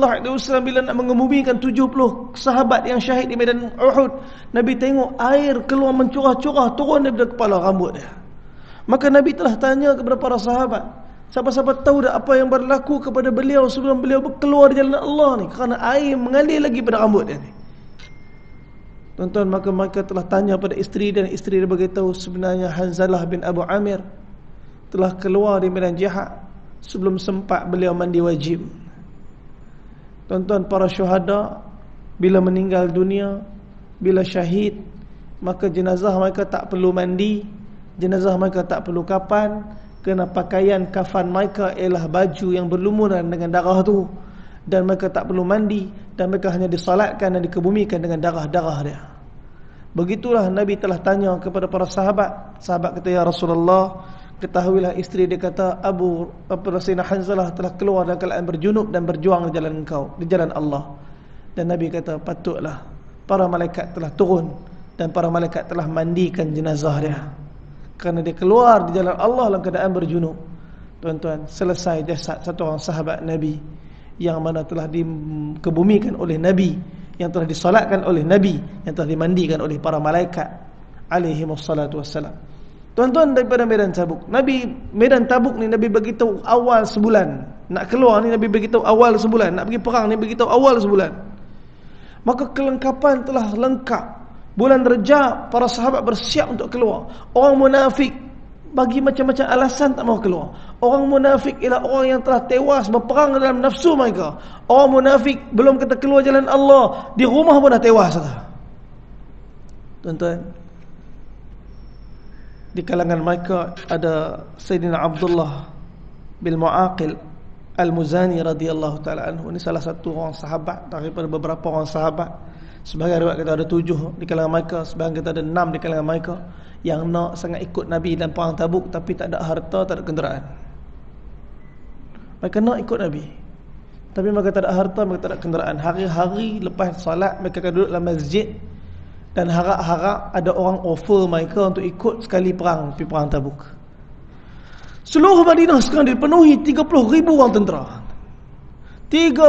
bila nak mengemumikan 70 sahabat yang syahid di medan Uhud, Nabi tengok air keluar mencurah-curah turun daripada kepala rambut dia. Maka Nabi telah tanya kepada para sahabat, siapa-siapa tahu dah apa yang berlaku kepada beliau sebelum beliau keluar di jalan Allah ni, kerana air mengalir lagi pada rambut dia ni. Tuan-tuan, maka mereka telah tanya pada isteri, dan isteri dia beritahu sebenarnya Hanzalah bin Abu Amir telah keluar di medan jihad sebelum sempat beliau mandi wajib. Tuan-tuan, para syuhada bila meninggal dunia, bila syahid, maka jenazah mereka tak perlu mandi, jenazah mereka tak perlu kafan, kerana pakaian kafan mereka ialah baju yang berlumuran dengan darah tu, dan mereka tak perlu mandi, dan mereka hanya disalatkan dan dikebumikan dengan darah-darah dia. Begitulah Nabi telah tanya kepada para sahabat. Sahabat kata, ya Rasulullah, ketahuilah isteri dia kata Sayyidina Hanzalah telah keluar dalam keadaan berjunub dan berjuang di jalan engkau, di jalan Allah. Dan Nabi kata, patutlah para malaikat telah turun dan para malaikat telah mandikan jenazah dia, kerana dia keluar di jalan Allah dalam keadaan berjunub. Tuan-tuan, selesai jasad satu orang sahabat Nabi yang mana telah dikebumikan oleh Nabi, yang telah disolatkan oleh Nabi, yang telah dimandikan oleh para malaikat alaihi wassalatu wassalam. Tuan-tuan, daripada medan Tabuk, medan Tabuk ni Nabi beritahu awal sebulan. Nak keluar ni Nabi beritahu awal sebulan. Nak pergi perang ni beritahu awal sebulan. Maka kelengkapan telah lengkap. Bulan Rejab, para sahabat bersiap untuk keluar. Orang munafik bagi macam-macam alasan tak mahu keluar. Orang munafik ialah orang yang telah tewas berperang dalam nafsu mereka. Orang munafik belum kata keluar jalan Allah, di rumah pun dah tewas dah. Tuan-tuan, di kalangan mereka ada Sayyidina Abdullah bin Mu'aqil Al-Muzani radhiyallahu ta'ala anhu. Ini salah satu orang sahabat daripada beberapa orang sahabat. Sebahagian riwayat kata ada 7 di kalangan mereka, sebahagian kata ada 6 di kalangan mereka yang nak sangat ikut Nabi dalam perang Tabuk, tapi tak ada harta, tak ada kenderaan. Mereka nak ikut Nabi, tapi mereka tak ada harta, mereka tak ada kenderaan. Hari-hari lepas salat mereka akan duduk dalam masjid dan harap-harap ada orang offer mereka untuk ikut sekali pergi perang Tabuk. Seluruh Madinah sekarang dipenuhi 30,000 orang tentera. 30,000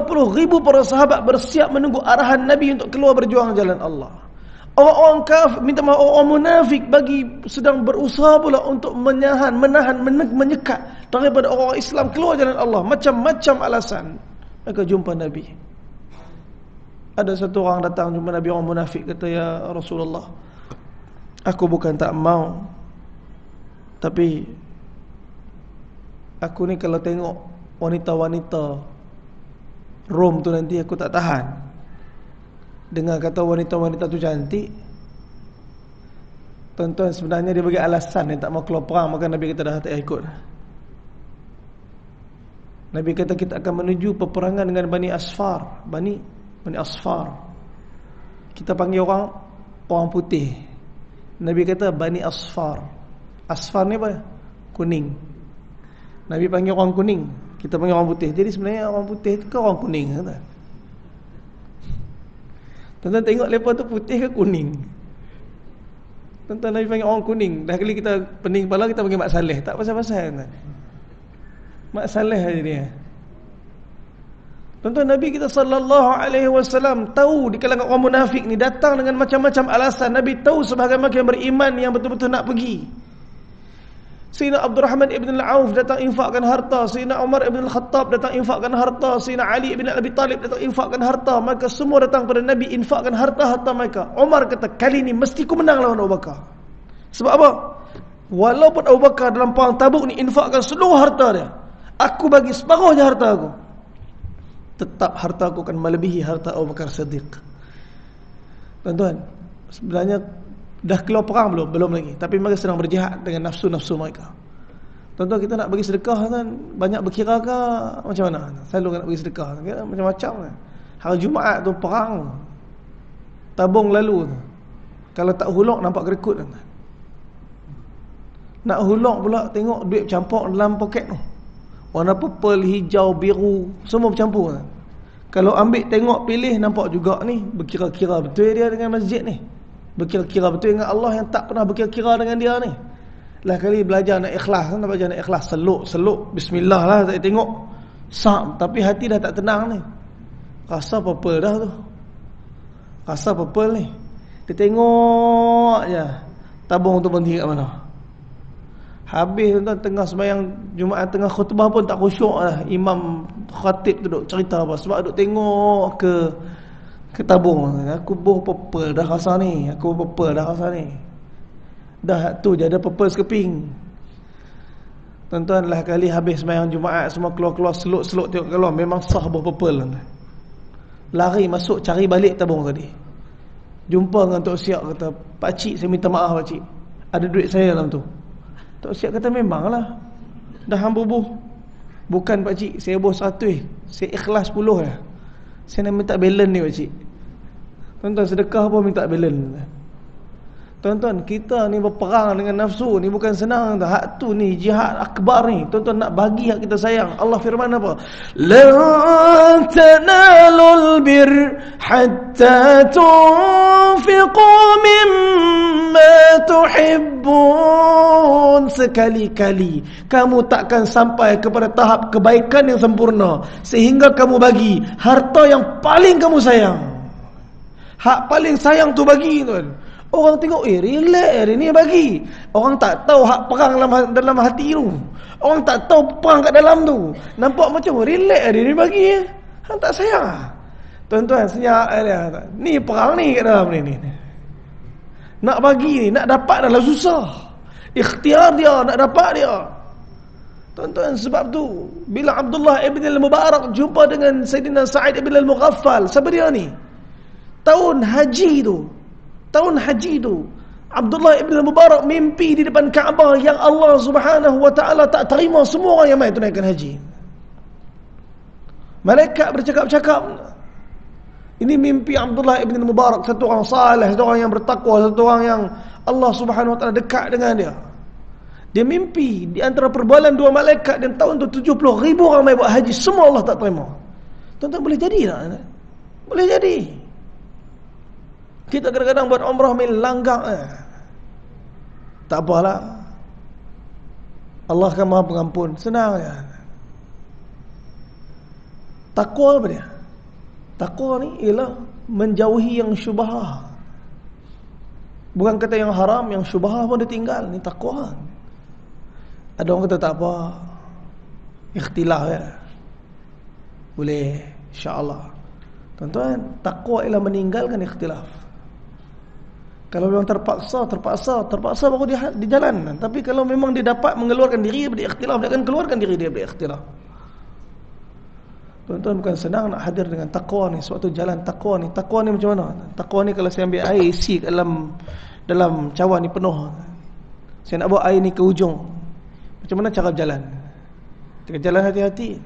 para sahabat bersiap menunggu arahan Nabi untuk keluar berjuang jalan Allah. Orang-orang kafir, orang munafik sedang berusaha pula untuk menahan, menyekat daripada orang Islam keluar jalan Allah. Macam-macam alasan. Mereka jumpa Nabi. Ada satu orang datang jumpa Nabi, orang munafik, kata, ya Rasulullah, aku bukan tak mau, tapi aku ni kalau tengok wanita-wanita Rom tu nanti aku tak tahan. Dengar kata wanita-wanita tu cantik. Tuan-tuan, sebenarnya dia bagi alasan dia tak mau keluar perang, maka Nabi kata dah tak payah ikut. Nabi kata kita akan menuju peperangan dengan Bani Asfar. Bani Asfar. Kita panggil orang putih. Nabi kata Bani Asfar. Asfar ni apa? Kuning. Nabi panggil orang kuning, kita panggil orang putih. Jadi sebenarnya orang putih tu ke orang kuning kata. Tuan-tuan tengok lepas tu putih ke kuning? Tuan-tuan, Nabi panggil orang kuning. Dah kali kita pening kepala, kita panggil Mak Saleh. Tak pasal-pasal tuan. Mak Saleh aja dia. Tuan-tuan, Nabi kita sallallahu alaihi wasallam tahu di kalangan orang munafik ni datang dengan macam-macam alasan. Nabi tahu sebahagian mereka yang beriman yang betul-betul nak pergi. Sayyidina Abdurrahman ibn al-Auf datang infakkan harta, Sayyidina Umar ibn al-Khattab datang infakkan harta, Sayyidina Ali ibn Abi Talib datang infakkan harta. Maka semua datang pada Nabi infakkan harta-harta mereka. Umar kata, kali ni mesti ku menang lawan Abu Bakar. Sebab apa? Walaupun Abu Bakar dalam perang Tabuk ni infakkan seluruh harta dia, aku bagi separuhnya harta aku, tetap harta aku akan melebihi harta Abu Bakar Siddiq. Tuan-tuan, sebenarnya dah keluar perang belum? Belum lagi. Tapi mereka sedang berjihad dengan nafsu-nafsu mereka. Tuan-tuan, kita nak bagi sedekah kan, banyak berkira ke macam mana? Selalu nak bagi sedekah macam-macam kan. Hari Jumaat tu perang Tabung lalu tu, kalau tak hulok nampak kerekut kan. Nak hulok pula tengok duit campur dalam poket tu, warna purple, hijau, biru, semua bercampur kan. Kalau ambil tengok pilih nampak juga ni berkira-kira betul dia dengan masjid ni. Berkira-kira betul dengan Allah yang tak pernah berkira-kira dengan dia ni. Lah kali belajar nak ikhlas kan, belajar nak ikhlas, seluk bismillah lah, tak tengok sam, tapi hati dah tak tenang ni. Rasa purple dah tu. Rasa purple ni. Dia tengok je tabung tu berhenti kat mana. Habis tuan-tuan, tengah sembahyang Jumaat, tengah khutbah pun tak khusyuk lah. Imam khatib tu duk cerita apa, sebab duk tengok ke tabung. Aku boh purple dah rasa ni, aku purple dah rasa ni. Dah tu je ada purple sekeping. Tuan-tuan, lah kali habis sembahyang Jumaat, semua keluar-keluar seluk-seluk tengok keluar, memang sah boh purple tuan. Lari masuk cari balik tabung tadi. Jumpa dengan Tok Siak, kata, "Pakcik, saya minta maaf pakcik, ada duit saya dalam tu." Tok Siak kata, "Memanglah, dah hang bubuh." "Bukan pakcik, saya bubuh 100, saya ikhlas 10 lah. Saya nak minta balance ni pakcik." Tuan-tuan, sedekah pun minta balance. Tuan-tuan, kita ni berperang dengan nafsu ni bukan senang. Hak tu ni jihad akbar ni. Tuan-tuan, nak bagi hak kita sayang. Allah firman apa? "Lan tanalul bir hatta tunfiqu mimma tuhibbun." Sekali-kali kamu takkan sampai kepada tahap kebaikan yang sempurna sehingga kamu bagi harta yang paling kamu sayang. Hak paling sayang tu bagi, tuan. Orang tengok, relax hari ni bagi. Orang tak tahu hak perang dalam hati tu. Orang tak tahu perang kat dalam tu. Nampak macam relax hari ni bagi. Hang tak sayang. Tuan-tuan, senyap dia. Ni perang ni kat dalam ni. Nak bagi ni, nak dapat dah lah susah. Ikhtiar dia, nak dapat dia. Tuan-tuan, sebab tu bila Abdullah ibn al-Mubarak jumpa dengan Sayyidina Sa'id ibn al-Mughaffal, siapa dia ni? Tahun haji tu, Abdullah ibn al-Mubarak mimpi di depan Kaabah yang Allah Subhanahu wa taala tak terima semua orang yang mai tunaikan haji. Malaikat bercakap-cakap. Ini mimpi Abdullah ibn al-Mubarak, satu orang saleh, satu orang yang bertakwa, satu orang yang Allah Subhanahu wa taala dekat dengan dia. Dia mimpi di antara perbualan dua malaikat, dan tahun tu 70,000 orang mai buat haji, semua Allah tak terima. Tuan-tuan, boleh jadi tak? Boleh jadi. Kita kadang-kadang buat umrah main langgak. Tak apalah, Allah akan Maha Pengampun, senang je. Takwa apa dia? Takwa ni ialah menjauhi yang syubhah. Bukan kata yang haram, yang syubhah pun dia tinggal. Ni takwa. Ada orang kata tak apa, ikhtilaf ya, boleh, insya-Allah. Tuan-tuan, takwa ialah meninggalkan ikhtilaf. Kalau memang terpaksa baru dia di jalan. Tapi kalau memang dia dapat mengeluarkan diri dari ikhtilaf, dia akan keluarkan diri dia dari ikhtilaf. Tuan-tuan, bukan senang nak hadir dengan takwa ni. Suatu jalan takwa ni. Takwa ni macam mana? Takwa ni kalau saya ambil air isi dalam cawan ni penuh, saya nak bawa air ni ke ujung, macam mana cara berjalan? Tengah jalan hati-hati,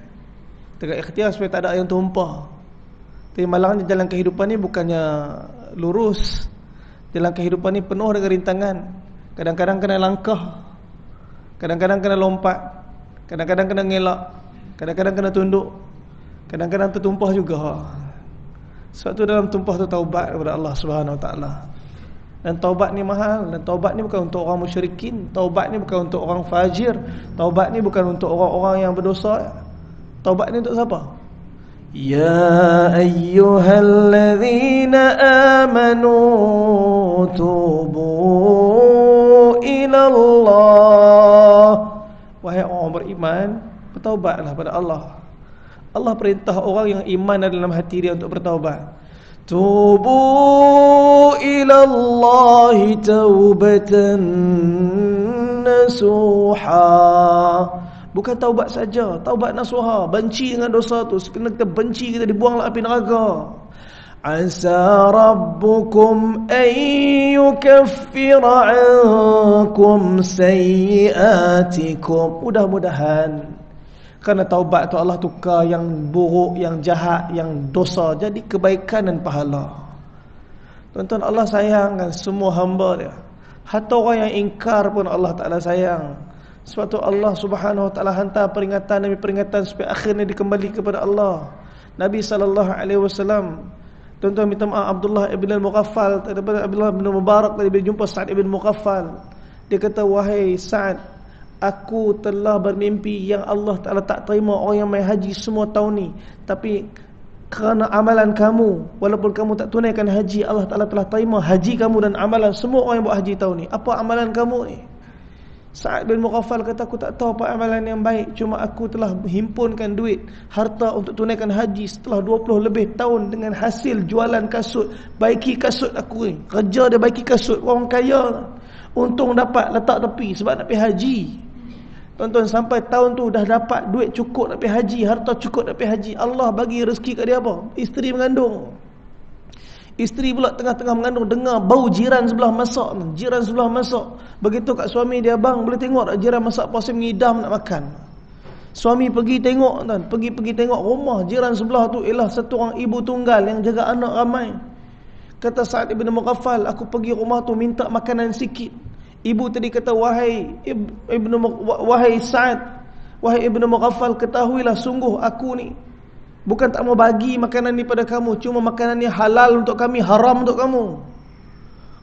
tengah ikhtiar supaya tak ada air yang tumpah. Tapi malangnya jalan kehidupan ni bukannya lurus. Jalan kehidupan ni penuh dengan rintangan. Kadang-kadang kena langkah, kadang-kadang kena lompat, kadang-kadang kena ngelak, kadang-kadang kena tunduk, kadang-kadang tertumpah juga. Sebab tu dalam tumpah tu taubat kepada Allah Subhanahu Wa Taala. Dan taubat ni mahal. Dan taubat ni bukan untuk orang musyrikin. Taubat ni bukan untuk orang fajir. Taubat ni bukan untuk orang-orang yang berdosa. Taubat ni untuk siapa? Ya ayyuhallazina amanu tubu ila Allah. Wahai orang beriman, bertaubatlah pada Allah. Allah perintah orang yang iman dalam hati dia untuk bertaubat. Tubu ila Allah taubatan nasuha. Bukan taubat saja, taubat nasuha. Benci dengan dosa tu, kena kita benci, kita dibuanglah api neraka. Asa rabbukum an yukaffira ankum sayyiatikum. Mudah-mudahan kerana taubat tu Allah tukar yang buruk, yang jahat, yang dosa jadi kebaikan dan pahala. Tuan-tuan, Allah sayangkan semua hamba dia. Hatta orang yang ingkar pun Allah Ta'ala sayang. Sebab tu Allah Subhanahu Wa Ta'ala hantar peringatan demi peringatan supaya akhirnya dikembali kepada Allah. Nabi SAW, tuan-tuan minta maaf, Abdullah ibn al-Mughaffal, Abdullah ibn Mubarak tadi bila jumpa Sa'ad ibn Mughaffal, dia kata, wahai Sa'ad, aku telah bermimpi yang Allah Ta'ala tak terima orang yang main haji semua tahun ni. Tapi kerana amalan kamu, walaupun kamu tak tunaikan haji, Allah Ta'ala telah terima haji kamu dan amalan semua orang yang buat haji tahun ni. Apa amalan kamu ni? Sa'ad bin Mughaffal kata, aku tak tahu apa amalan yang baik. Cuma aku telah himpunkan duit, harta untuk tunaikan haji setelah 20 lebih tahun dengan hasil jualan kasut. Baiki kasut aku ni. Kerja dia baiki kasut. Orang kaya, untung dapat letak tepi sebab nak pergi haji. Tuan-tuan, sampai tahun tu dah dapat duit cukup nak pergi haji, harta cukup nak pergi haji. Allah bagi rezeki kat dia apa? Isteri mengandung. Isteri pula tengah-tengah mengandung, dengar bau jiran sebelah masak. Jiran sebelah masak. Begitu kat suami dia, bang, boleh tengok tak jiran masak puasa mengidam nak makan. Suami pergi tengok, tuan, pergi tengok rumah jiran sebelah tu ialah satu orang ibu tunggal yang jaga anak ramai. Kata Sa'ad ibn Mughaffal, aku pergi rumah tu minta makanan sikit. Ibu tadi kata, wahai Sa'ad, wahai Ibn Mughaffal, ketahuilah sungguh aku ni bukan tak mau bagi makanan ni pada kamu, cuma makanan ni halal untuk kami, haram untuk kamu.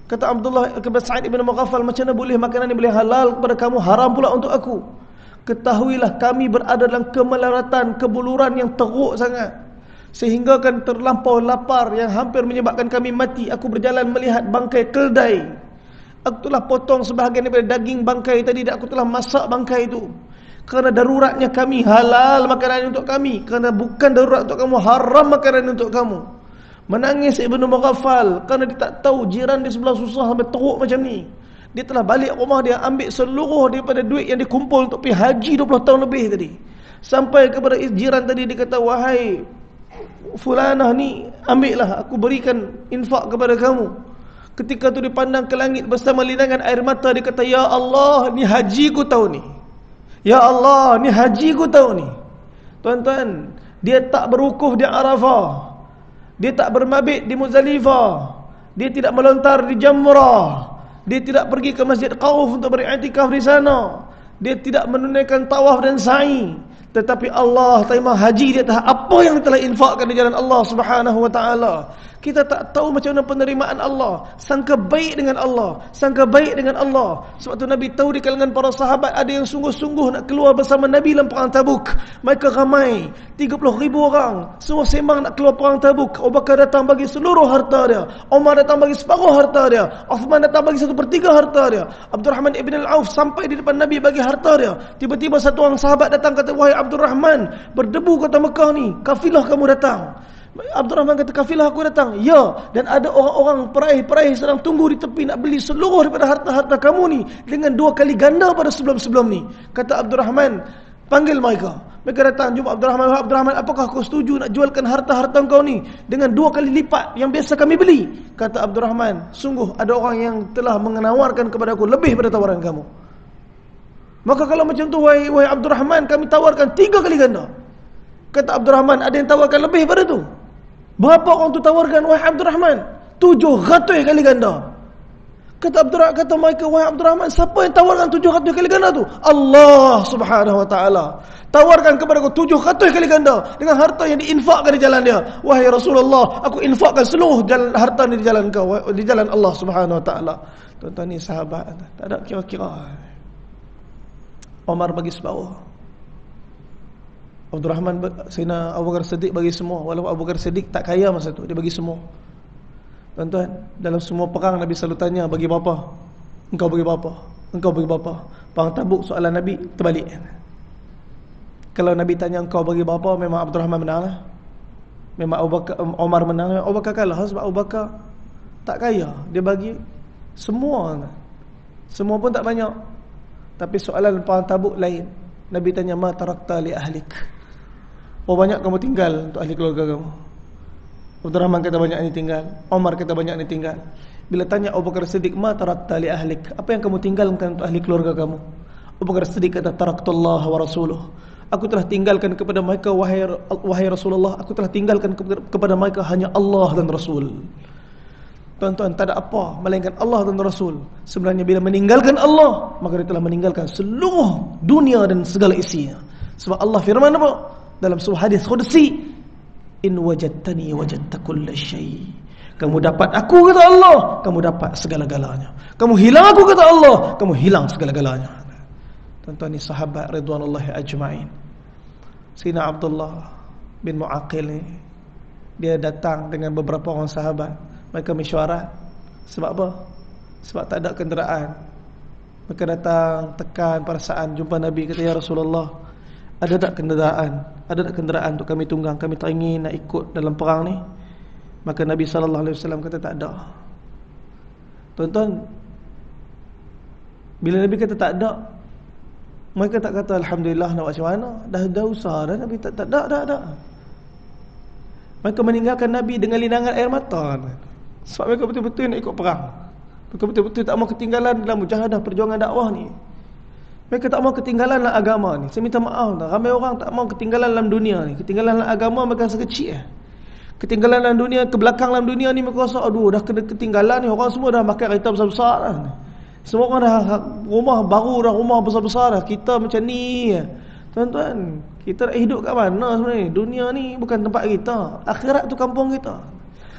Kata Abdullah kepada Sa'ad ibn Mughaffal, macam mana boleh makanan ni boleh halal kepada kamu, haram pula untuk aku? Ketahuilah kami berada dalam kemelaratan, kebuluran yang teruk sangat, sehingga kan terlampau lapar yang hampir menyebabkan kami mati. Aku berjalan melihat bangkai keldai. Aku telah potong sebahagian daripada daging bangkai tadi dan aku telah masak bangkai itu. Kerana daruratnya kami, halal makanan untuk kami. Kerana bukan darurat untuk kamu, haram makanan untuk kamu. Menangis Ibnu Mughaffal kerana dia tak tahu jiran di sebelah susah sampai teruk macam ni. Dia telah balik rumah dia, ambil seluruh daripada duit yang dikumpul untuk pergi haji 20 tahun lebih tadi. Sampai kepada jiran tadi, dia kata, wahai fulanah ni, ambillah, aku berikan infak kepada kamu. Ketika tu dipandang ke langit bersama linangan air mata, dia kata, ya Allah, ni haji ku tahun ni. Ya Allah, ni haji ku tahun ni. Tuan-tuan, dia tak berwukuf di Arafah, dia tak bermabit di Muzdalifah, dia tidak melontar di Jamrah, dia tidak pergi ke Masjid Qauf untuk beriktikaf di sana, dia tidak menunaikan tawaf dan sa'i. Tetapi Allah terima haji dia atas apa yang telah infakkan di jalan Allah Subhanahu wa taala. Kita tak tahu macam mana penerimaan Allah. Sangka baik dengan Allah, sangka baik dengan Allah. Sebab tu Nabi tahu di kalangan para sahabat ada yang sungguh-sungguh nak keluar bersama Nabi dalam perang Tabuk. Mereka ramai, 30,000 orang, semua sembang nak keluar perang Tabuk. Abu Bakar datang bagi seluruh harta dia, Umar datang bagi separuh harta dia, Uthman datang bagi 1/3 harta dia, Abdurrahman ibn al-Auf sampai di depan Nabi bagi harta dia. Tiba-tiba satu orang sahabat datang, kata, wahai Abdurrahman, berdebu kota Mekah ni, kafilah kamu datang. Abdurrahman kata, kafilah aku datang. Ya, dan ada orang-orang peraih-peraih sedang tunggu di tepi nak beli seluruh daripada harta-harta kamu ni dengan 2 kali ganda pada sebelum-sebelum ni. Kata Abdurrahman, panggil mereka. Mereka datang jumpa Abdurrahman, "Wahai Abdurrahman, apakah kau setuju nak jualkan harta-harta kau ni dengan 2 kali lipat yang biasa kami beli?" Kata Abdurrahman, "Sungguh ada orang yang telah menawarkan kepada aku lebih pada tawaran kamu." Maka kalau macam tu, wahai Abdurrahman, kami tawarkan 3 kali ganda. Kata Abdurrahman, "Ada yang tawarkan lebih pada tu?" "Berapa orang tu tawarkan, wahai Abdurrahman?" 700 kali ganda. Kata mereka, "Wahai Abdurrahman, siapa yang tawarkan 700 kali ganda tu?" "Allah Subhanahu wa taala tawarkan kepada aku 700 kali ganda dengan harta yang diinfakkan di jalan dia." "Wahai Rasulullah, aku infakkan seluruh harta ni di jalan kau, di jalan Allah Subhanahu wa taala." Tuan-tuan, ni sahabat, tak ada kira-kira. Omar bagi separuh, Abdurrahman, Sayyidina Abu Bakar Siddiq bagi semua. Walaupun Abu Bakar Siddiq tak kaya masa tu, dia bagi semua. Tuan-tuan, dalam semua perang Nabi selalu tanya, "Bagi berapa?" "Engkau bagi berapa?" "Engkau bagi berapa?" Perang Tabuk soalan Nabi terbalik. Kalau Nabi tanya engkau bagi berapa, memang Abdurrahman menang lah. Memang Omar menang. Abu Bakar kalah sebab Abu Bakar tak kaya, dia bagi semua. Semua pun tak banyak. Tapi soalan perang Tabuk lain. Nabi tanya, "Ma tarakta li ahlik?" "Berapa banyak kamu tinggal untuk ahli keluarga kamu?" Abdurrahman kata banyak ni tinggal, Omar kata banyak ni tinggal. Bila tanya Abu Bakar Siddiq, "Ma tarakta li ahlik?" Apa yang kamu tinggalkan untuk ahli keluarga kamu? Abu Bakar Siddiq kata, "Taraktullah wa rasuluh." Aku telah tinggalkan kepada mereka, wahai Rasulullah, aku telah tinggalkan kepada mereka hanya Allah dan Rasul. Tuan-tuan, tak ada apa melainkan Allah dan Rasul. Sebenarnya bila meninggalkan Allah, maka dia telah meninggalkan seluruh dunia dan segala isinya. Sebab Allah firman apa? Dalam sebuah hadis qudsi, "In wajadtani wajadta kulla syai." Kamu dapat aku, kata Allah, kamu dapat segala-galanya. Kamu hilang aku, kata Allah, kamu hilang segala-galanya. Tuan-tuan, ni sahabat ridwanullahi ajma'in. Sayyidina Abdullah bin Mu'aqil ni, dia datang dengan beberapa orang sahabat. Mereka mesyuarat. Sebab apa? Sebab tak ada kenderaan. Mereka datang tekan perasaan, jumpa Nabi, kata, "Ya Rasulullah, ada tak kenderaan? Ada tak kenderaan untuk kami tunggang? Kami tak ingin nak ikut dalam perang ni." Maka Nabi SAW kata, "Tak ada." Tuan-tuan, bila Nabi kata tak ada, mereka tak kata Alhamdulillah, nak buat macam mana? Dah usah dah Nabi, tak ada. Mereka meninggalkan Nabi dengan linangan air mata. Sebab mereka betul-betul nak ikut perang. Mereka betul-betul tak mau ketinggalan dalam mujahadah perjuangan dakwah ni. Mereka tak mau ketinggalan dalam agama ni. Saya minta maaf dah, ramai orang tak mau ketinggalan dalam dunia ni. Ketinggalan dalam agama mereka rasa kecil. Ketinggalan dalam dunia, ke belakang dalam dunia ni mereka rasa, aduh, dah kena ketinggalan ni. Orang semua dah pakai kereta besar-besar dah. Semua orang dah rumah baru, dah rumah besar-besar dah. Kita macam ni. Tuan-tuan, kita nak hidup kat mana sebenarnya? Dunia ni bukan tempat kita. Akhirat tu kampung kita.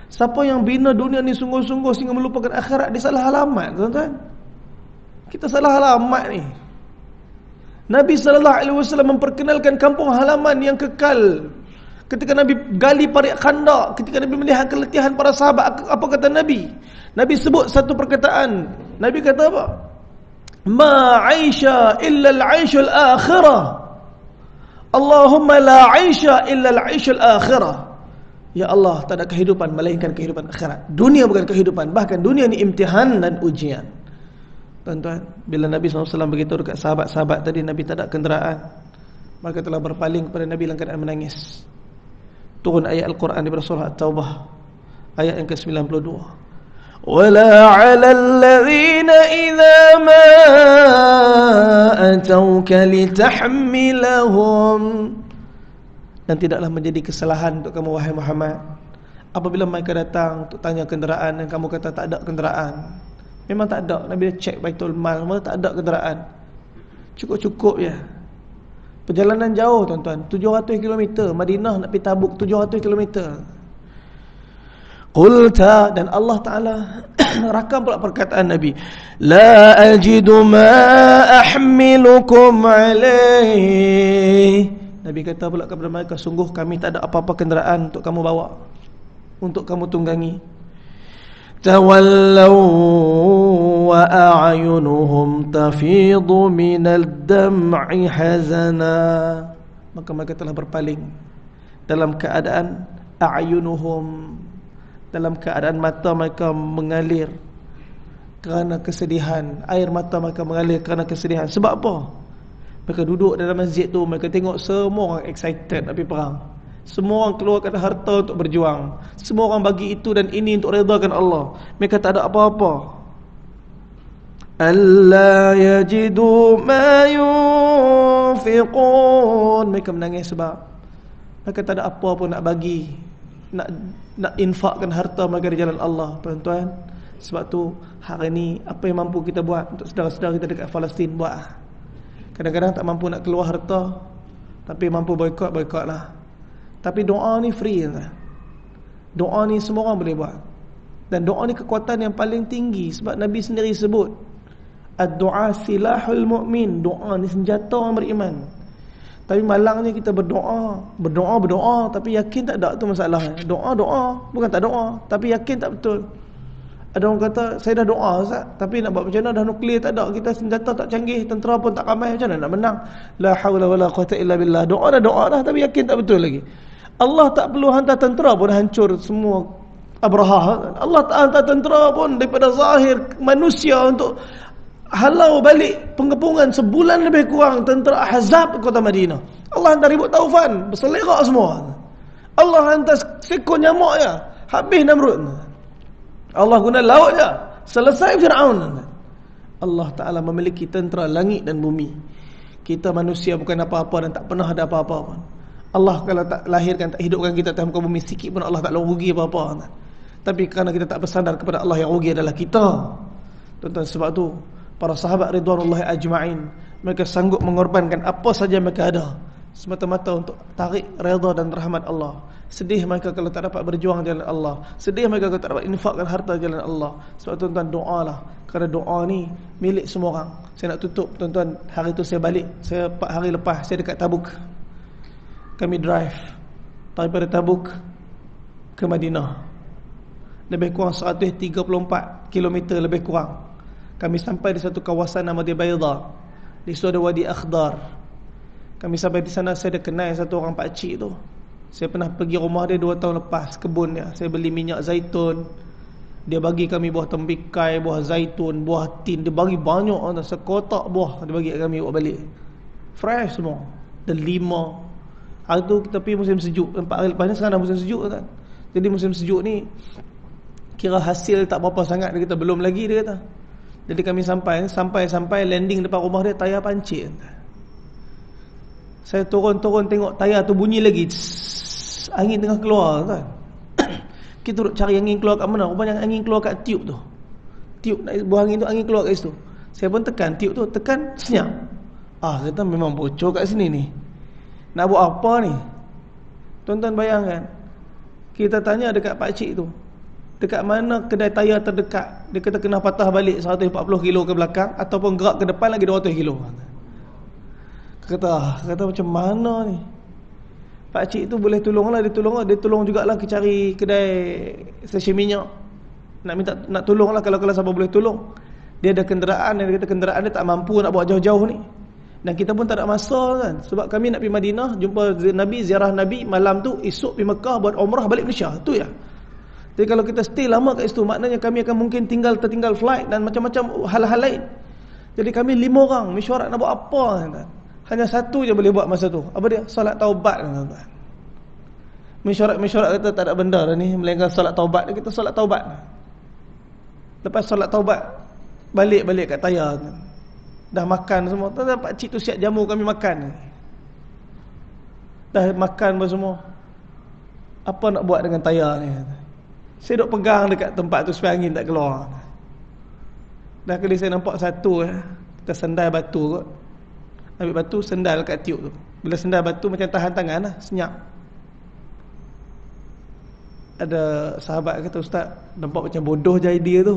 Siapa yang bina dunia ni sungguh-sungguh sehingga melupakan akhirat, dia salah alamat, tuan-tuan. Kita salah alamat ni. Nabi SAW memperkenalkan kampung halaman yang kekal. Ketika Nabi gali parit Khandaq, ketika Nabi melihat keletihan para sahabat, apa kata Nabi? Nabi sebut satu perkataan. Nabi kata apa? "Ma 'aisha illa al-'aishul akhirah. Allahumma la 'aisha illa al-'aishul akhirah." Ya Allah, tak ada kehidupan melainkan kehidupan akhirat. Dunia bukan kehidupan, bahkan dunia ni imtihan dan ujian. Tuan-tuan, bila Nabi SAW beritahu dekat sahabat-sahabat tadi Nabi tak ada kenderaan, mereka telah berpaling kepada Nabi dalam keadaan menangis. Turun ayat Al-Quran daripada surah At-Taubah, ayat yang ke-92. "Wala 'alal ladzina idza ma atauka litahmilahum." Dan tidaklah menjadi kesalahan untuk kamu, wahai Muhammad, apabila mereka datang untuk tanya kenderaan dan kamu kata tak ada kenderaan. Memang tak ada. Nabi dah cek Baitul Mal, tak ada kenderaan. Cukup-cukup je. Perjalanan jauh, tuan-tuan, 700 km. Madinah nak pergi Tabuk 700 km. Qulta, dan Allah Ta'ala rakam pula perkataan Nabi, "La ajidu ma ahmilukum alaih." Nabi kata pula kepada mereka, sungguh kami tak ada apa-apa kenderaan untuk kamu bawa, untuk kamu tunggangi. Tawallaw wa a'yunuhum tafidu minal dam'i hazana. Maka mereka telah berpaling dalam keadaan a'yunuhum, dalam keadaan mata mereka mengalir kerana kesedihan. Air mata mereka mengalir kerana kesedihan. Sebab apa? Mereka duduk dalam masjid tu, mereka tengok semua orang excited nak pergi perang. Semua orang keluarkan harta untuk berjuang. Semua orang bagi itu dan ini untuk redakan Allah. Mereka tak ada apa-apa. Alla yajidu ma yunfiqun. Mereka menangis sebab mereka tak ada apa pun nak bagi, nak infakkan harta mereka di jalan Allah, tuan-tuan. Sebab tu hari ni apa yang mampu kita buat untuk saudara-saudara kita dekat Palestin, buat. Kadang-kadang tak mampu nak keluar harta, tapi mampu boikot lah. Tapi doa ni free, tuan. Doa ni semua orang boleh buat. Dan doa ni kekuatan yang paling tinggi. Sebab Nabi sendiri sebut, ad-du'a silahul mu'min. Doa ni senjata orang beriman. Tapi malangnya kita berdoa, tapi yakin tak ada, tu masalahnya. Doa, bukan tak doa, tapi yakin tak betul. Ada orang kata, saya dah doa Ustaz, tapi nak buat macam mana, dah nuklear tak ada, kita senjata tak canggih, tentera pun tak ramai, macam mana nak menang? La hawla wala quwata illa billah. Doa dah, tapi yakin tak betul lagi. Allah tak perlu hantar tentera pun hancur semua Abraha. Allah tak hantar tentera pun daripada zahir manusia untuk halau balik pengepungan sebulan lebih kurang tentera Ahzab ke kota Madinah. Allah hantar ribut taufan, berselerak semua. Allah hantar seekor nyamuk je, habis Namrud. Allah guna laut je, selesai Fir'aun. Allah Ta'ala memiliki tentera langit dan bumi. Kita manusia bukan apa-apa dan tak pernah ada apa-apa pun. Allah kalau tak lahirkan, tak hidupkan kita atas muka bumi sikit pun, Allah tak rugi apa-apa. Tapi kerana kita tak bersandar kepada Allah, yang rugi adalah kita. Tuan-tuan, sebab tu para sahabat ridwanullahi ajma'in, mereka sanggup mengorbankan apa saja mereka ada semata-mata untuk tarik redha dan rahmat Allah. Sedih mereka kalau tak dapat berjuang jalan Allah. Sedih mereka kalau tak dapat infakkan harta jalan Allah. Sebab tuan-tuan, doalah. Kerana doa ni milik semua orang. Saya nak tutup, tuan-tuan. Hari tu saya balik, 4 hari lepas saya dekat Tabuk. Kami drive daripada Tabuk ke Madinah, lebih kurang 134 km lebih kurang. Kami sampai di satu kawasan nama dia Bayda. Di situ ada Wadi Akhdar. Kami sampai di sana, saya dah kenal satu orang pakcik tu. Saya pernah pergi rumah dia 2 tahun lepas, kebun dia. Saya beli minyak zaitun. Dia bagi kami buah tembikai, buah zaitun, buah tin. Dia bagi banyak, sekotak buah dia bagi kami bawa balik. Fresh semua. Dan 5. Hari tu kita pergi musim sejuk. 4 hari lepas ni sekarang dah musim sejuk kan. Jadi musim sejuk ni kira hasil tak berapa sangat. Dia kata belum lagi, dia kata. Jadi kami sampai landing depan rumah dia, tayar pancit. Saya turun tengok tayar tu bunyi lagi. Angin tengah keluar kan. Kita duduk cari angin keluar kat mana. Rupanya angin keluar kat tiup tu. Tiup buah angin tu, angin keluar kat situ. Saya pun tekan tiup tu, tekan senyap. Kata memang bocor kat sini ni. Nak buat apa ni? Tuan-tuan bayangkan, kita tanya dekat pakcik tu, dekat mana kedai tayar terdekat. Dia kata kena patah balik 140 kilo ke belakang, ataupun gerak ke depan lagi 200 kilo. Kata macam mana ni? Pakcik tu boleh tolonglah, dia tolong jugalah ke cari kedai stesen minyak. Nak tolonglah kalau siapa boleh tolong. Dia ada kenderaan, dia kata kenderaan dia tak mampu nak bawa jauh-jauh ni. Dan kita pun tak ada masa kan. Sebab kami nak pergi Madinah, jumpa Nabi, ziarah Nabi, malam tu esok pergi Mekah buat umrah balik Malaysia. Tu ya. Jadi kalau kita stay lama kat situ, maknanya kami akan mungkin tertinggal flight dan macam-macam hal-hal lain. Jadi kami 5 orang mesyuarat nak buat apa kan. Hanya satu je boleh buat masa tu. Apa dia? Solat taubat kan. Mesyuarat kata tak ada benda dah ni melainkan solat taubat. Kita solat taubat. Lepas solat taubat, balik kat tayar kan. Dah makan semua. Tuan-tuan, pakcik tu siap jamu kami makan. Dah makan pun semua. Apa nak buat dengan tayar ni? Saya duk pegang dekat tempat tu supaya angin tak keluar. Dah kali saya nampak satu kita sendal batu kot. Ambil batu sendal kat tiup tu. Bila sendal batu macam tahan tangan lah, senyap. Ada sahabat kata, Ustaz, nampak macam bodoh je idea tu.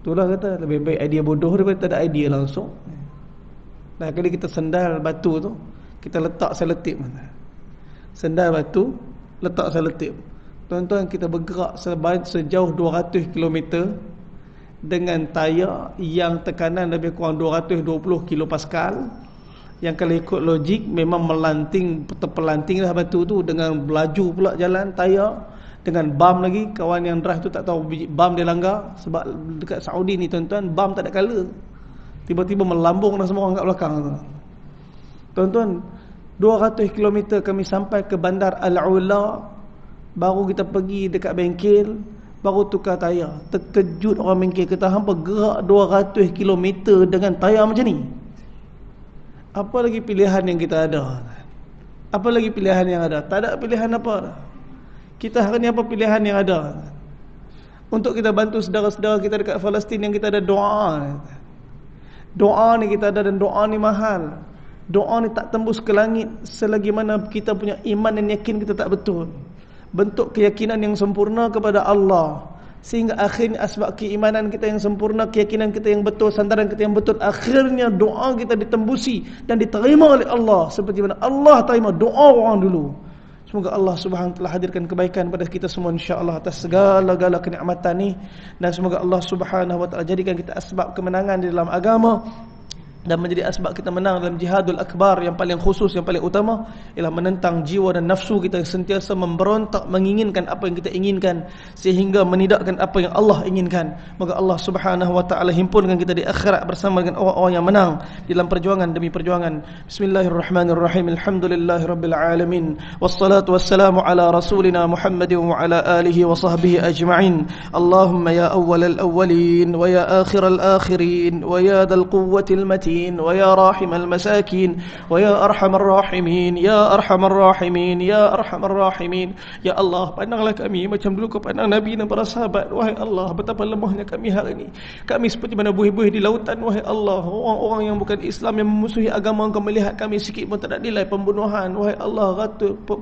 Itulah kata, lebih baik idea bodoh daripada tak ada idea langsung. Dah kali kita sendal batu tu, kita letak selotip. Sendal batu, letak selotip. Tuan-tuan, kita bergerak sejauh 200 km dengan tayar yang tekanan lebih kurang 220 kilopascal, yang kalau ikut logik memang terpelanting lah batu tu, dengan melaju pula jalan tayar, dengan bam lagi. Kawan yang drive tu tak tahu bam dia langgar. Sebab dekat Saudi ni tuan-tuan, bam tak ada color, tiba-tiba melambung dah semua orang kat belakang tu. Tuan-tuan, 200 km kami sampai ke bandar Al-Ula. Baru kita pergi dekat bengkel, baru tukar tayar. Terkejut orang bengkel, kata hampa gerak 200 km dengan tayar macam ni. Apa lagi pilihan yang kita ada? Apa lagi pilihan yang ada? Tak ada pilihan apa dah. Kita hari ni apa pilihan yang ada? Untuk kita bantu saudara-saudara kita dekat Palestin yang kita ada doa. Doa ni kita ada, dan doa ni mahal. Doa ni tak tembus ke langit selagi mana kita punya iman dan yakin kita tak betul. Bentuk keyakinan yang sempurna kepada Allah, sehingga akhirnya asbab keimanan kita yang sempurna, keyakinan kita yang betul, sandaran kita yang betul, akhirnya doa kita ditembusi dan diterima oleh Allah seperti mana Allah terima doa orang dulu. Semoga Allah Subhanahu wa taala hadirkan kebaikan pada kita semua insya-Allah atas segala-gala kenikmatan ni, dan semoga Allah Subhanahu wa taala jadikan kita asbab kemenangan di dalam agama, dan menjadi asbab kita menang dalam jihadul akbar yang paling khusus, yang paling utama ialah menentang jiwa dan nafsu kita yang sentiasa memberontak menginginkan apa yang kita inginkan sehingga menidakkan apa yang Allah inginkan. Moga Allah Subhanahu wa taala himpunkan kita di akhirat bersama dengan orang-orang yang menang dalam perjuangan demi perjuangan. Bismillahirrahmanirrahim. Alhamdulillahirabbil alamin. Wassalatu wassalamu ala rasulina Muhammadin wa ala alihi wa sahbihi ajma'in. Allahumma ya awwalal awwalin wa ya akhiral akhirin wa ya dzal quwwatil matin ويا راحم المساكين ويا أرحم الراحمين يا أرحم الراحمين يا أرحم الراحمين. Ya Allah, pandanglah kami macam dulu kau pandang Nabi dan para sahabat. Wahai Allah, betapa lemahnya kami hari ini. Kami seperti mana buih-buih di lautan. Wahai Allah, orang-orang yang bukan Islam yang memusuhi agama Engkau melihat kami sikit pun tak ada nilai pembunuhan. Wahai Allah,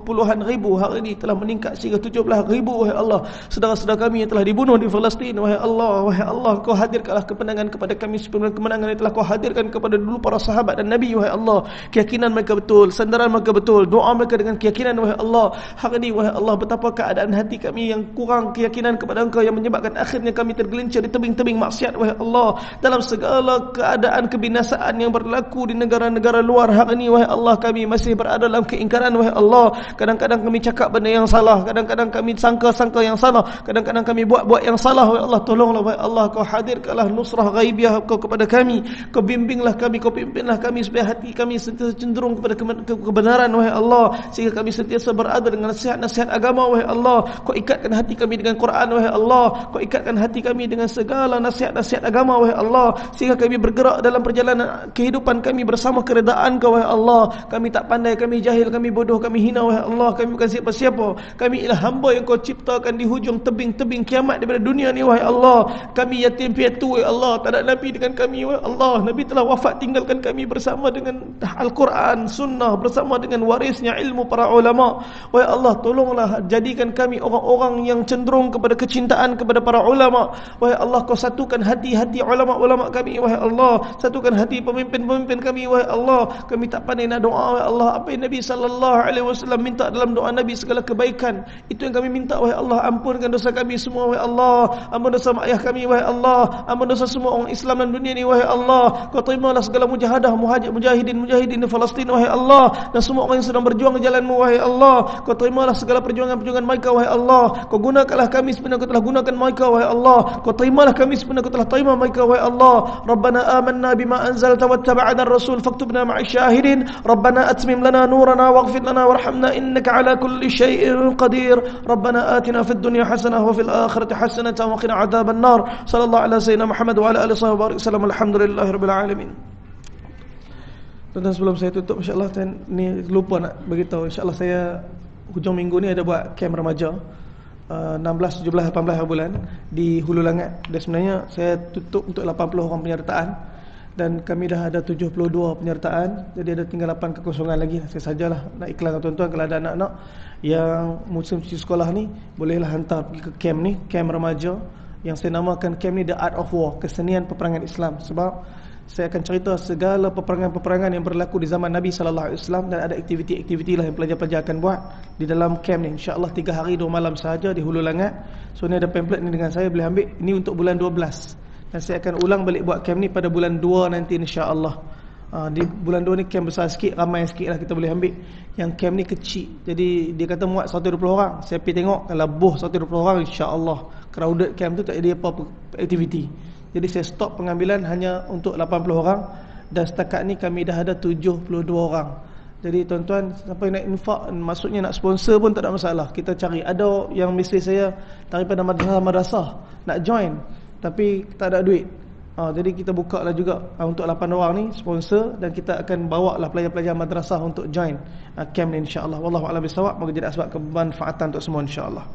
puluhan ribu hari ini telah meningkat sehingga 17,000. Wahai Allah, saudara-saudara kami yang telah dibunuh di Palestin. Wahai Allah, Kau hadirkanlah kemenangan kepada kami sebagaimana kemenangan yang telah Kau hadirkan kepada dulu para sahabat dan Nabi. Wahai Allah, keyakinan mereka betul, sandaran mereka betul, doa mereka dengan keyakinan. Wahai Allah, hari ini wahai Allah, betapa keadaan hati kami yang kurang keyakinan kepada Engkau yang menyebabkan akhirnya kami tergelincir di tebing-tebing maksiat. Wahai Allah, dalam segala keadaan kebinasaan yang berlaku di negara-negara luar hari ini, wahai Allah, kami masih berada dalam keingkaran. Wahai Allah, kadang-kadang kami cakap benda yang salah, kadang-kadang kami sangka-sangka yang salah, kadang-kadang kami buat-buat yang salah. Wahai Allah, tolonglah wahai Allah, Kau hadirkanlah nusrah ghaibiyah Kau kepada kami. Kau bimbinglah kami, Kau pimpinlah kami supaya hati kami sentiasa cenderung kepada kebenaran. Wahai Allah, sehingga kami sentiasa berada dengan nasihat-nasihat agama. Wahai Allah, Kau ikatkan hati kami dengan Quran. Wahai Allah, Kau ikatkan hati kami dengan segala nasihat-nasihat agama. Wahai Allah, sehingga kami bergerak dalam perjalanan kehidupan kami bersama keredaan Kau. Wahai Allah, kami tak pandai, kami jahil, kami bodoh, kami hina. Wahai Allah, kami bukan siapa-siapa. Kami ialah hamba yang Kau ciptakan di hujung tebing-tebing kiamat daripada dunia ni. Wahai Allah, kami yatim piatu. Wahai Allah, tak ada Nabi dengan kami. Wahai Allah, Nabi telah wafat, tinggalkan kami bersama dengan Al-Quran, Sunnah, bersama dengan warisnya ilmu para ulama. Wahai Allah, tolonglah jadikan kami orang-orang yang cenderung kepada kecintaan kepada para ulama. Wahai Allah, Kau satukan hati-hati ulama-ulama kami. Wahai Allah, satukan hati pemimpin-pemimpin kami. Wahai Allah, kami tak pandai nak doa. Wahai Allah, apa yang Nabi SAW minta dalam doa Nabi, segala kebaikan, itu yang kami minta. Wahai Allah, ampunkan dosa kami semua. Wahai Allah, ampun dosa mak ayah kami. Wahai Allah, ampun dosa semua orang Islam dan dunia ni. Wahai Allah, Kau terimalah segala mujahadah mujahidin di Palestin. Wahai Allah, dan semua orang yang sedang berjuang di jalan-Mu. Wahai Allah, Kau terimalah segala perjuangan-perjuangan mereka. Wahai Allah, Kau gunakanlah kami sebenarnya Kau telah gunakan mereka. Wahai Allah, Kau terimalah kami sebenarnya Kau telah terima mereka. Wahai Allah, Rabbana amanna bima anzalta wattaba'na ar-rasul faktubna ma'asy syahidin. Rabbana atmim lana nurana waghfir lana warhamna innaka ala kulli syai'in qadir. Rabbana atina fid dunya hasanah wa fil akhirati hasanah wa qina adzaban nar. Sallallahu ala sayyidina Muhammad wa ala alihi wasallam. Alhamdulillahirabbil alamin. Tuan-tuan, sebelum saya tutup, insya-Allah saya ni lupa nak beritahu, insya-Allah saya hujung minggu ni ada buat camp remaja 16, 17, 18 bulan di Hulu Langat. Dan sebenarnya saya tutup untuk 80 orang penyertaan dan kami dah ada 72 penyertaan, jadi ada tinggal 8 kekosongan lagi. Saya sajalah nak iklankan tuan-tuan, kalau ada anak-anak yang musim cuti sekolah ni, bolehlah hantar pergi ke camp ni, camp remaja yang saya namakan camp ni The Art of War, kesenian peperangan Islam. Sebab saya akan cerita segala peperangan-peperangan yang berlaku di zaman Nabi SAW, dan ada aktiviti-aktiviti lah yang pelajar-pelajar akan buat di dalam camp ni. InsyaAllah 3 hari 2 malam sahaja di Hulu Langat. So ni ada pamphlet ni dengan saya, boleh ambil. Ini untuk bulan 12, dan saya akan ulang balik buat camp ni pada bulan 2 nanti insyaAllah. Di bulan 2 ni camp besar sikit, ramai sikit lah kita boleh ambil. Yang camp ni kecil, jadi dia kata muat 120 orang. Saya pergi tengok, kalau boh 120 orang, insyaAllah crowded camp tu tak ada apa-apa aktiviti. Jadi saya stop pengambilan hanya untuk 80 orang, dan setakat ni kami dah ada 72 orang. Jadi tuan-tuan, siapa yang nak infak, maksudnya nak sponsor pun tak ada masalah. Kita cari. Ada yang mesej saya daripada madrasah nak join, tapi tak ada duit. Jadi kita buka lah juga untuk 8 orang ni sponsor, dan kita akan bawa lah pelajar-pelajar madrasah untuk join camp ni insya-Allah. Wallahu a'lam bissawab. Moga jadi sebab kemanfaatan untuk semua insya-Allah.